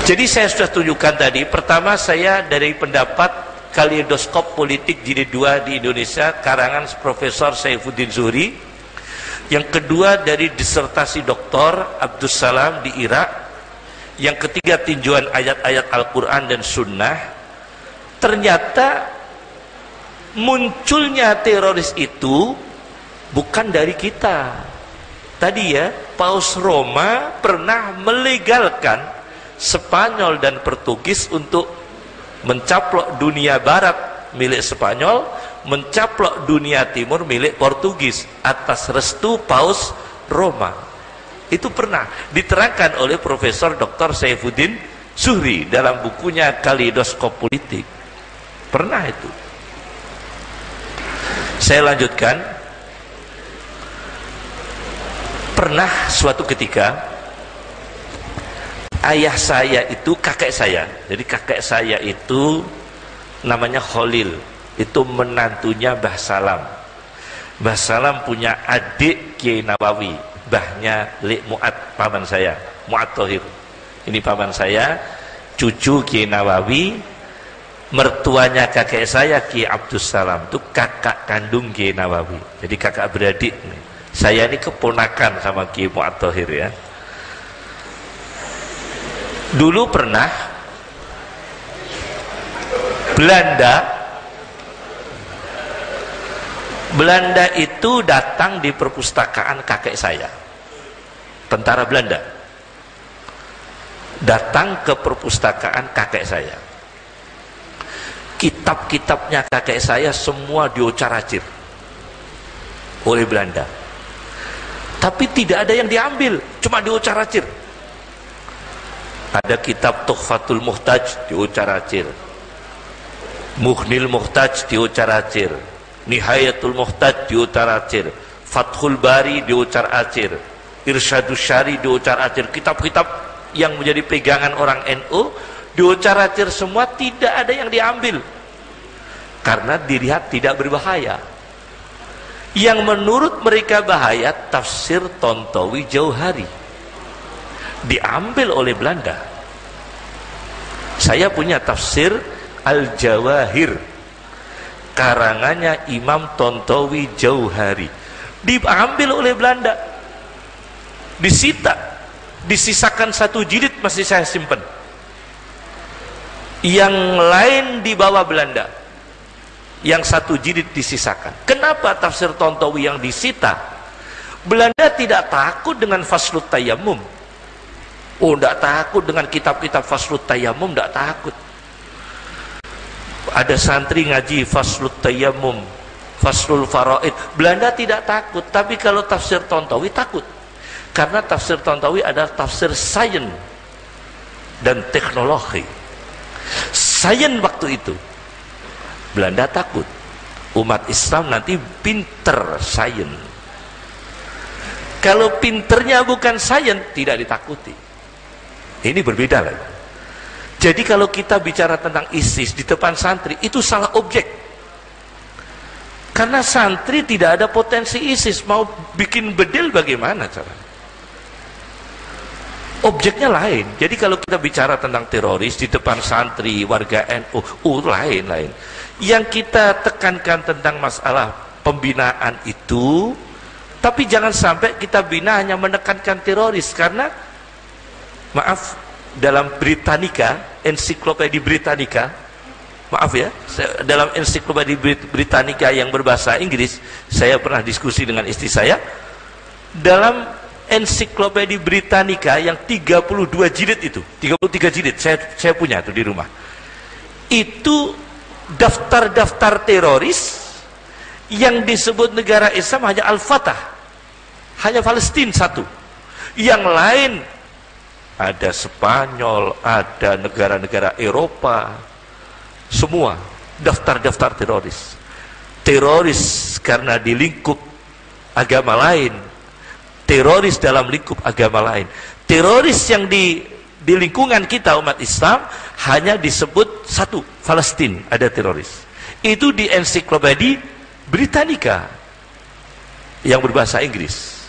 Speaker 3: Jadi saya sudah tunjukkan tadi, pertama saya dari pendapat Kaleidoskop Politik Jilid 2 di Indonesia, karangan Profesor Saifuddin Zuhri. Yang kedua dari disertasi Dr. Abdus Salam di Irak. Yang ketiga tinjauan ayat-ayat Al-Quran dan Sunnah. Ternyata munculnya teroris itu bukan dari kita. Tadi ya, Paus Roma pernah melegalkan Spanyol dan Portugis untuk mencaplok dunia barat milik Spanyol, mencaplok dunia timur milik Portugis atas restu Paus Roma. Itu pernah diterangkan oleh Profesor Dr. Saifuddin Zuhri dalam bukunya Kaleidoskop Politik. Pernah itu. Saya lanjutkan. Pernah suatu ketika ayah saya itu kakek saya. Jadi kakek saya itu namanya Khalil. Itu menantunya Mbah Salam. Mbah Salam punya adik Kiai Nawawi, mbahnya Lek Mu'ad, paman saya, Mu'ad Thohir. Ini paman saya, cucu Kiai Nawawi. Mertuanya kakek saya Kiai Abdus Salam, itu kakak kandung Kiai Nawawi. Jadi kakak beradik. Saya ini keponakan sama Kiai Mu'ad Thohir ya. Dulu pernah Belanda itu datang di perpustakaan kakek saya. Tentara Belanda datang ke perpustakaan kakek saya. Kitab-kitabnya kakek saya semua diocar-acir oleh Belanda. Tapi tidak ada yang diambil, cuma diocar-acir. Ada kitab Tuhfatul Muhtaj diocar-acir, Mughnil Muhtaj diocar-acir, Nihayatul Muhtaj diocar-acir, Fathul Bari diocar-acir, Irsyadus Syari diocar-acir. Kitab-kitab yang menjadi pegangan orang NU diocar-acir semua, tidak ada yang diambil karena dilihat tidak berbahaya. Yang menurut mereka bahaya tafsir Tontowi Jauhari diambil oleh Belanda. Saya punya tafsir Al-Jawahir, karangannya Imam Tontowi Jauhari, diambil oleh Belanda, disita, disisakan 1 jilid masih saya simpan, yang lain dibawa Belanda, yang 1 jilid disisakan. Kenapa tafsir Tontowi yang disita? Belanda tidak takut dengan Faslut Tayammum. Oh, tidak takut dengan kitab-kitab Faslut Tayammum, tidak takut. Ada santri ngaji Faslut Tayammum, Faslul Faraid. Belanda tidak takut, tapi kalau tafsir Tontowi takut. Karena tafsir Tontowi adalah tafsir sains. dan teknologi. Sains waktu itu Belanda takut umat Islam nanti pinter sains. Kalau pinternya bukan sains, tidak ditakuti. Ini berbeda lagi. Jadi kalau kita bicara tentang ISIS di depan santri, itu salah objek. Karena santri tidak ada potensi ISIS. Mau bikin bedil bagaimana caranya? Objeknya lain. Jadi kalau kita bicara tentang teroris di depan santri, warga NU, lain. Yang kita tekankan tentang masalah pembinaan itu, tapi jangan sampai kita bina hanya menekankan teroris. Karena, maaf, dalam Britannica, ensiklopedia Britannica, maaf ya, dalam ensiklopedia Britannica yang berbahasa Inggris, saya pernah diskusi dengan istri saya, dalam ensiklopedia Britannica yang 32 jilid itu, 33 jilid, saya punya itu di rumah, itu daftar-daftar teroris yang disebut negara Islam hanya Al-Fatah, hanya Palestina satu, yang lain ada Spanyol, ada negara-negara Eropa, semua daftar-daftar teroris. Teroris karena di lingkup agama lain, teroris dalam lingkup agama lain. Teroris yang di lingkungan kita umat Islam hanya disebut satu, Palestina ada teroris. Itu di ensiklopedia Britannica yang berbahasa Inggris,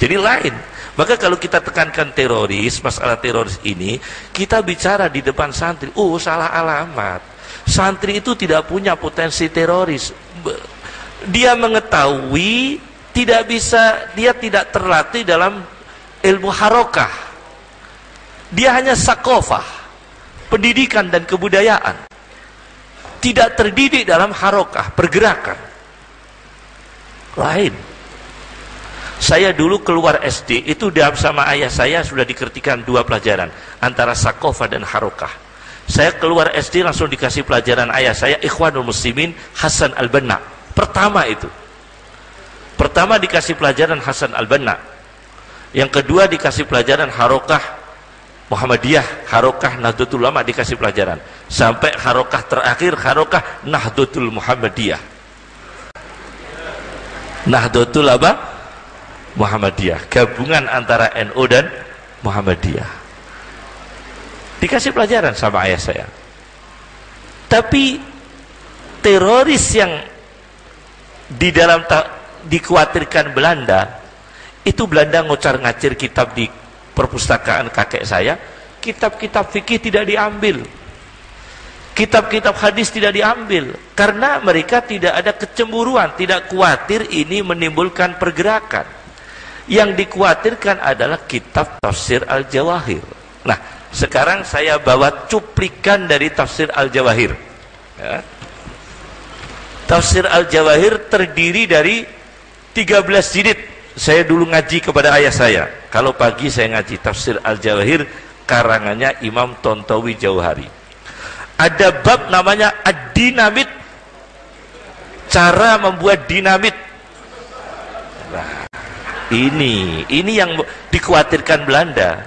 Speaker 3: Jadi lain. Maka kalau kita tekankan teroris, masalah teroris ini, kita bicara di depan santri, salah alamat. Santri itu tidak punya potensi teroris. Dia mengetahui, dia tidak terlatih dalam ilmu harokah. Dia hanya sakofah, pendidikan dan kebudayaan. Tidak terdidik dalam harokah, pergerakan. Lain. Saya dulu keluar SD, itu sama ayah saya sudah dikertikan 2 pelajaran, antara sakofah dan harokah. Saya keluar SD langsung dikasih pelajaran ayah saya, Ikhwanul Muslimin Hasan Al-Banna. Pertama itu. Pertama dikasih pelajaran Hasan Al-Banna. Yang kedua dikasih pelajaran harokah Muhammadiyah, harokah Nahdlatul Ulama dikasih pelajaran. Sampai harokah terakhir, harokah Nahdlatul Muhammadiyah. Nahdlatul apa? Muhammadiyah, gabungan antara NU dan Muhammadiyah. Dikasih pelajaran sama ayah saya. Tapi teroris yang di dalam dikhawatirkan Belanda, itu Belanda ngocar-ngacir kitab di perpustakaan kakek saya, kitab-kitab fikih tidak diambil, kitab-kitab hadis tidak diambil, karena mereka tidak ada kecemburuan, tidak khawatir ini menimbulkan pergerakan. Yang dikhawatirkan adalah kitab Tafsir Al-Jawahir. Nah, sekarang saya bawa cuplikan dari Tafsir Al-Jawahir. Ya. Tafsir Al-Jawahir terdiri dari 13 jilid. Saya dulu ngaji kepada ayah saya. Kalau pagi saya ngaji Tafsir Al-Jawahir, karangannya Imam Tontowi Jauhari. Ada bab namanya Ad-Dinamit, cara membuat dinamit. Nah, ini yang dikhawatirkan Belanda.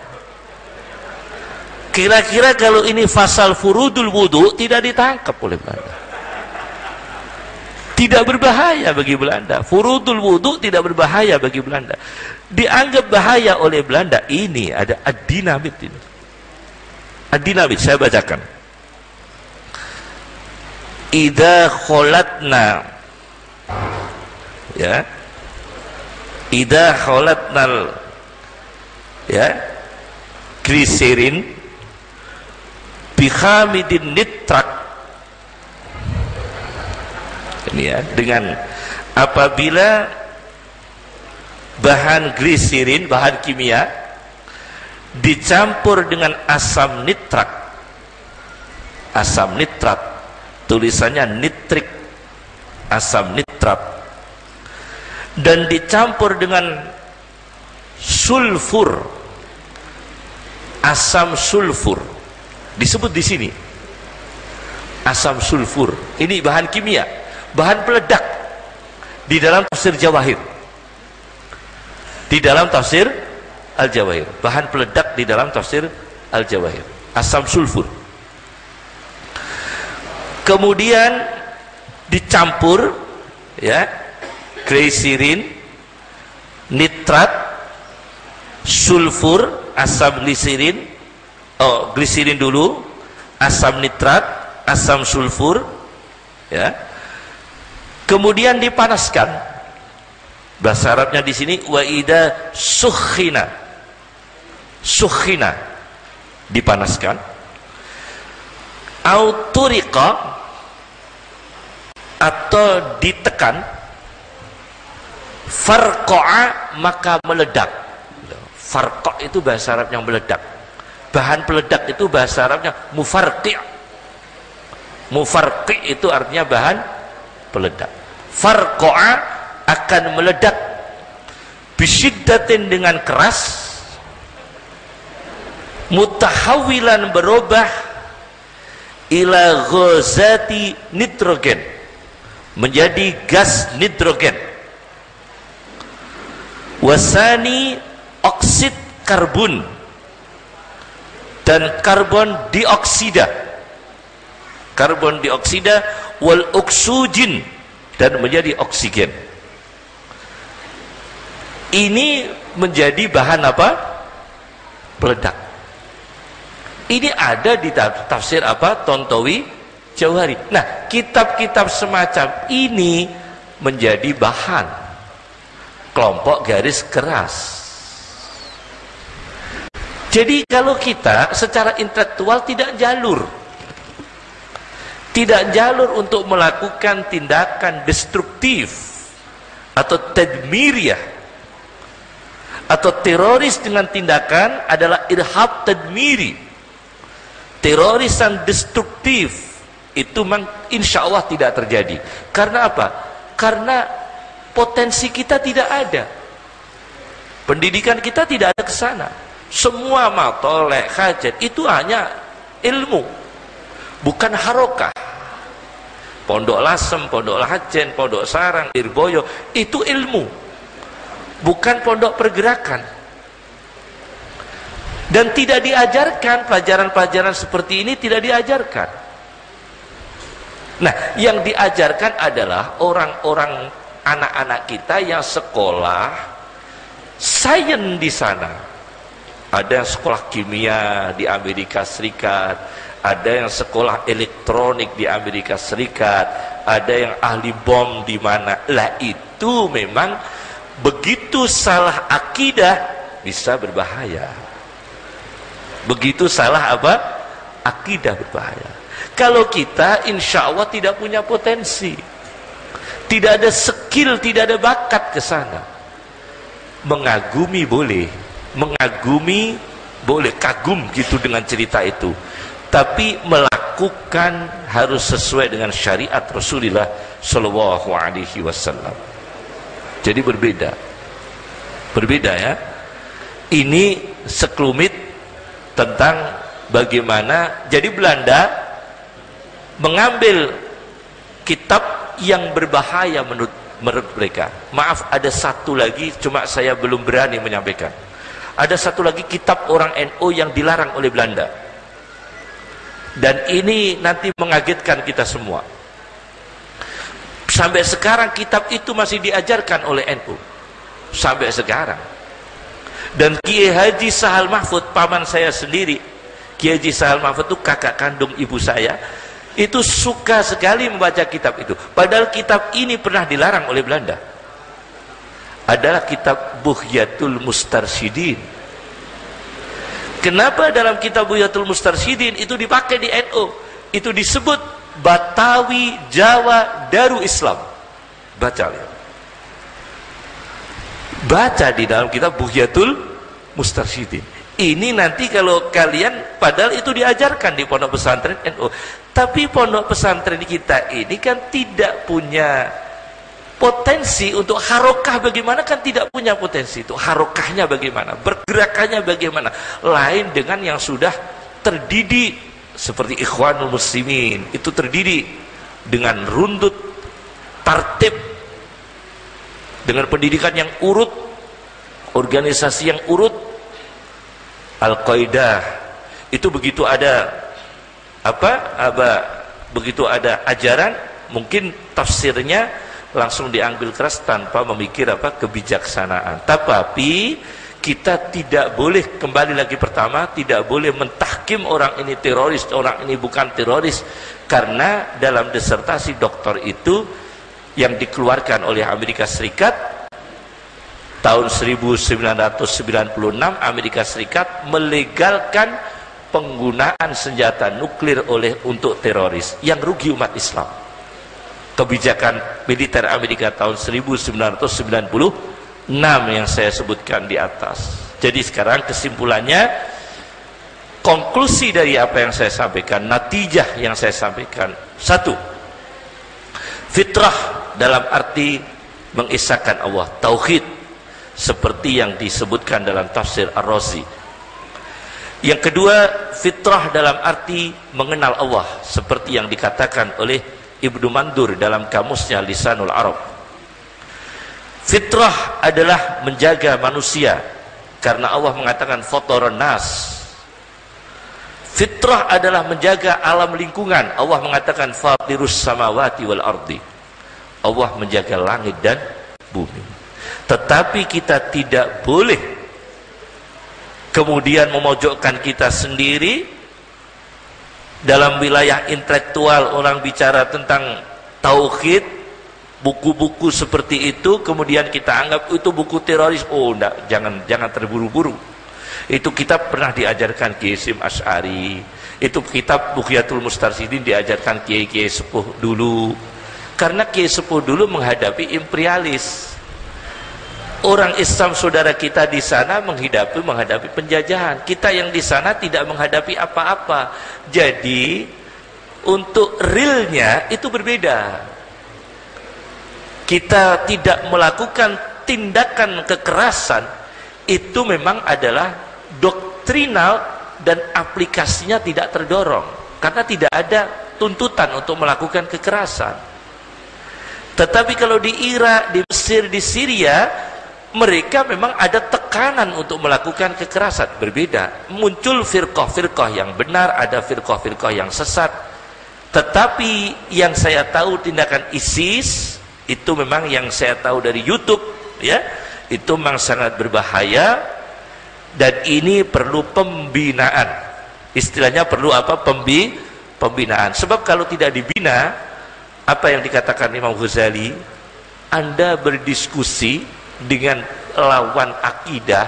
Speaker 3: Kira-kira kalau ini fasal furudul wudu tidak ditangkap oleh Belanda, tidak berbahaya bagi Belanda. Furudul wudu tidak berbahaya bagi Belanda. Dianggap bahaya oleh Belanda. Ini ada ad-dinamit ini. Ad-dinamit saya bacakan. Idza kholatna, ya, idza kholatnal, ya, gliserin bikhamidin nitrat. Ini ya, dengan apabila bahan gliserin, bahan kimia dicampur dengan asam nitrat. Asam nitrat tulisannya nitrik, asam nitrat, dan dicampur dengan sulfur, asam sulfur disebut di sini, asam sulfur. Ini bahan kimia, bahan peledak di dalam tafsir Jawahir. Di dalam tafsir Al-Jawahir, bahan peledak di dalam tafsir Al-Jawahir, asam sulfur. Kemudian dicampur ya, glisirin, nitrat, sulfur, asam glisirin, glisirin dulu, asam nitrat, asam sulfur ya. Kemudian dipanaskan. Bahasa Arabnya di sini wa idza sukhina. Sukhina dipanaskan. Auturiqa atau ditekan. Farqa'a maka meledak. Farqa' itu bahasa Arab yang meledak. Bahan peledak itu bahasa Arabnya mufarqi'. Mufarqi' itu artinya bahan peledak. Farqa'a akan meledak bisyiddatin dengan keras, mutahawilan berubah ila ghazati nitrogen, menjadi gas nitrogen. Wasani oksid karbon dan karbon dioksida. Karbon dioksida wal oksijin dan menjadi oksigen. Ini menjadi bahan apa? Peledak. Ini ada di tafsir apa? Tontowi Jauhari. Nah, kitab-kitab semacam ini menjadi bahan kelompok garis keras. Jadi kalau kita secara intelektual tidak jalur untuk melakukan tindakan destruktif atau tadmiriyah atau teroris dengan tindakan adalah irhab tadmiri, terorisan destruktif, itu insya Allah tidak terjadi. Karena apa? Karena potensi kita tidak ada, pendidikan kita tidak ada ke sana. Semua matolek hajat itu hanya ilmu, bukan harokah. Pondok Lasem, Pondok Lajen, Pondok Sarang, Lirboyo itu ilmu, bukan pondok pergerakan. Dan tidak diajarkan pelajaran-pelajaran seperti ini, tidak diajarkan. Nah, yang diajarkan adalah orang-orang, anak-anak kita yang sekolah sains di sana. Ada yang sekolah kimia di Amerika Serikat, ada yang sekolah elektronik di Amerika Serikat, ada yang ahli bom di mana. Lah itu memang begitu salah akidah bisa berbahaya. Begitu salah apa? Akidah berbahaya. Kalau kita insya Allah tidak punya potensi, tidak ada skill, tidak ada bakat ke sana. Mengagumi boleh, mengagumi boleh, kagum gitu dengan cerita itu. Tapi melakukan harus sesuai dengan syariat Rasulullah Shallallahu Alaihi Wasallam. Jadi berbeda ya. Ini sekelumit tentang bagaimana jadi Belanda mengambil kitab yang berbahaya menurut mereka. Maaf, ada satu lagi, cuma saya belum berani menyampaikan. Ada satu lagi kitab orang NU yang dilarang oleh Belanda. Dan ini nanti mengagetkan kita semua. Sampai sekarang kitab itu masih diajarkan oleh NU. Sampai sekarang. Dan Kiai Haji Sahal Mahfud, paman saya sendiri, Kiai Haji Sahal Mahfud itu kakak kandung ibu saya, itu suka sekali membaca kitab itu. Padahal kitab ini pernah dilarang oleh Belanda. Adalah kitab Bughyatul Mustarsyidin. Kenapa dalam kitab Bughyatul Mustarsyidin itu dipakai di NU? Itu disebut Batawi Jawa Darul Islam. Baca lihat. Baca di dalam kitab Bughyatul Mustarsyidin. Ini nanti kalau kalian, padahal itu diajarkan di pondok pesantren NU. Tapi pondok pesantren kita ini kan tidak punya potensi untuk harokah. Bagaimana kan tidak punya potensi itu. Harokahnya bagaimana, bergerakannya bagaimana. Lain dengan yang sudah terdidik seperti Ikhwanul Muslimin, itu terdidik dengan runtut, tertib, dengan pendidikan yang urut, organisasi yang urut, Al-Qaeda itu begitu ada begitu ada ajaran, mungkin tafsirnya langsung diambil keras tanpa memikir kebijaksanaan. Tapi kita tidak boleh, kembali lagi pertama, tidak boleh mentahkim orang ini teroris, orang ini bukan teroris, karena dalam disertasi doktor itu yang dikeluarkan oleh Amerika Serikat tahun 1996, Amerika Serikat melegalkan penggunaan senjata nuklir untuk teroris, yang rugi umat Islam. Kebijakan militer Amerika tahun 1996 yang saya sebutkan di atas. Jadi sekarang kesimpulannya, konklusi dari apa yang saya sampaikan, natijah yang saya sampaikan, satu, fitrah dalam arti mengisahkan Allah, tauhid, seperti yang disebutkan dalam tafsir Ar-Razi. Yang kedua, fitrah dalam arti mengenal Allah, seperti yang dikatakan oleh Ibnu Mandur dalam kamusnya Lisanul Arab. Fitrah adalah menjaga manusia, karena Allah mengatakan fatoron nas. Fitrah adalah menjaga alam lingkungan, Allah mengatakan fatirus samawati wal ardi. Allah menjaga langit dan bumi. Tetapi kita tidak boleh kemudian memojokkan kita sendiri dalam wilayah intelektual. Orang bicara tentang tauhid, buku-buku seperti itu, kemudian kita anggap itu buku teroris. Oh enggak, jangan terburu-buru. Itu kitab pernah diajarkan Kiai Hasyim Asy'ari, itu kitab Bughyatul Mustarsyidin diajarkan kiai-kiai sepuh dulu, karena kiai sepuh dulu menghadapi imperialis. Orang Islam saudara kita di sana menghadapi penjajahan, kita yang di sana tidak menghadapi apa-apa. Jadi untuk realnya itu berbeda. Kita tidak melakukan tindakan kekerasan, itu memang adalah doktrinal dan aplikasinya tidak terdorong, karena tidak ada tuntutan untuk melakukan kekerasan. Tetapi kalau di Irak, di Mesir, di Syria, mereka memang ada tekanan untuk melakukan kekerasan. Berbeda, muncul firqah-firqah yang benar, ada firqah-firqah yang sesat. Tetapi yang saya tahu tindakan ISIS itu memang yang saya tahu dari YouTube, ya, itu memang sangat berbahaya, dan ini perlu pembinaan. Istilahnya perlu pembinaan. Sebab kalau tidak dibina, apa yang dikatakan Imam Ghazali, Anda berdiskusi dengan lawan akidah,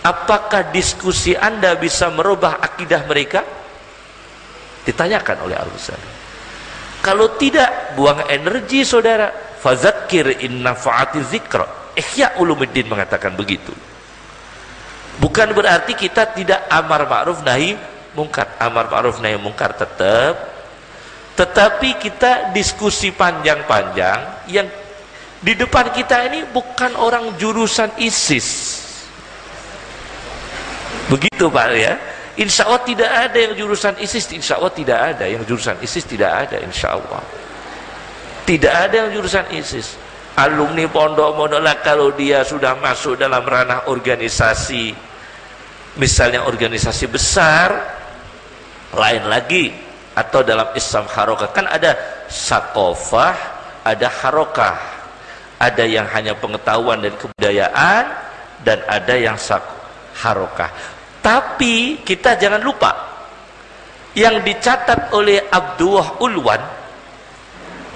Speaker 3: apakah diskusi Anda bisa merubah akidah mereka? Ditanyakan oleh Al-Ghazali. Kalau tidak, buang energi saudara. Fadzakir in nafa'ati dzikra. Ihya Ulumuddin mengatakan begitu. Bukan berarti kita tidak amar ma'ruf nahi mungkar. Amar ma'ruf nahi mungkar tetap, tetapi kita diskusi panjang-panjang, yang di depan kita ini bukan orang jurusan ISIS. Begitu Pak ya. Insya Allah tidak ada yang jurusan ISIS, insya Allah tidak ada yang jurusan ISIS, tidak ada, insya Allah tidak ada yang jurusan ISIS. Alumni pondok-pondok lah, kalau dia sudah masuk dalam ranah organisasi, misalnya organisasi besar, lain lagi. Atau dalam Islam harokah, kan ada sakofah, ada harokah, ada yang hanya pengetahuan dan kebudayaan, dan ada yang harokah. Tapi kita jangan lupa yang dicatat oleh Abdullah Ulwan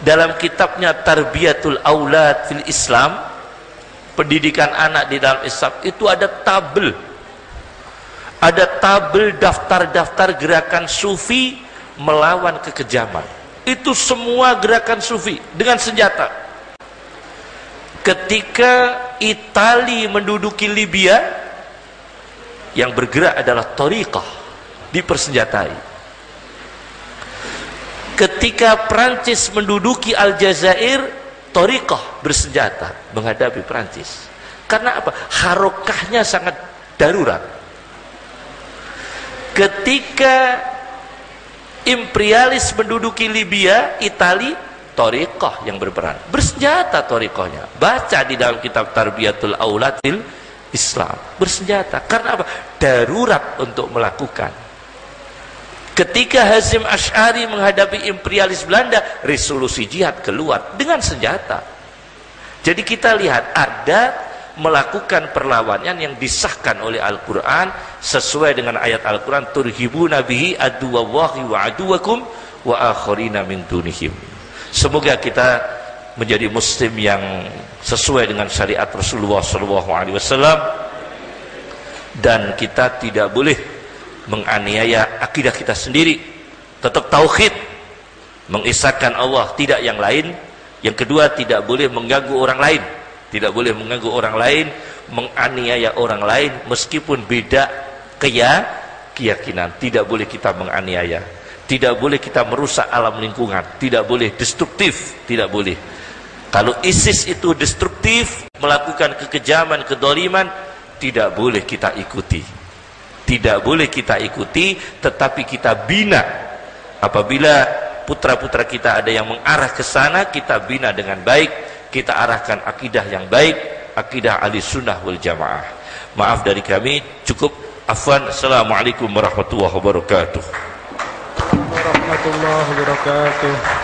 Speaker 3: dalam kitabnya Tarbiyatul Aulad fil Islam, pendidikan anak di dalam Islam, itu ada tabel daftar-daftar gerakan sufi melawan kekejaman. Itu semua gerakan sufi dengan senjata. Ketika Italia menduduki Libya, yang bergerak adalah thariqah, dipersenjatai. Ketika Prancis menduduki Aljazair, thariqah bersenjata menghadapi Prancis. Karena apa? Harokahnya sangat darurat. Ketika imperialis menduduki Libya, Italia, thariqah yang berperan, bersenjata thariqahnya. Baca di dalam kitab Tarbiyatul Aulad fil Islam, bersenjata. Karena apa? Darurat untuk melakukan. Ketika Hasyim Asy'ari menghadapi imperialis Belanda, resolusi jihad keluar dengan senjata. Jadi kita lihat ada melakukan perlawanan yang disahkan oleh Al-Quran sesuai dengan ayat Al-Quran, turhibuna bihi aduwallahi wa aduwakum wa akharina min dunihim. Semoga kita menjadi muslim yang sesuai dengan syariat Rasulullah SAW, dan kita tidak boleh menganiaya akidah kita sendiri, tetap tauhid, mengisahkan Allah, tidak yang lain. Yang kedua, tidak boleh mengganggu orang lain, tidak boleh mengganggu orang lain, menganiaya orang lain meskipun beda keyakinan. Tidak boleh kita menganiaya, tidak boleh kita merusak alam lingkungan, tidak boleh destruktif, tidak boleh. Kalau ISIS itu destruktif, melakukan kekejaman, kedoliman, tidak boleh kita ikuti, tidak boleh kita ikuti, tetapi kita bina. Apabila putra-putra kita ada yang mengarah ke sana, kita bina dengan baik, kita arahkan akidah yang baik, akidah ahli sunnah wal jamaah. Maaf dari kami, cukup. Afwan. Assalamualaikum warahmatullahi wabarakatuh.
Speaker 2: Warahmatullahi wabarakatuh.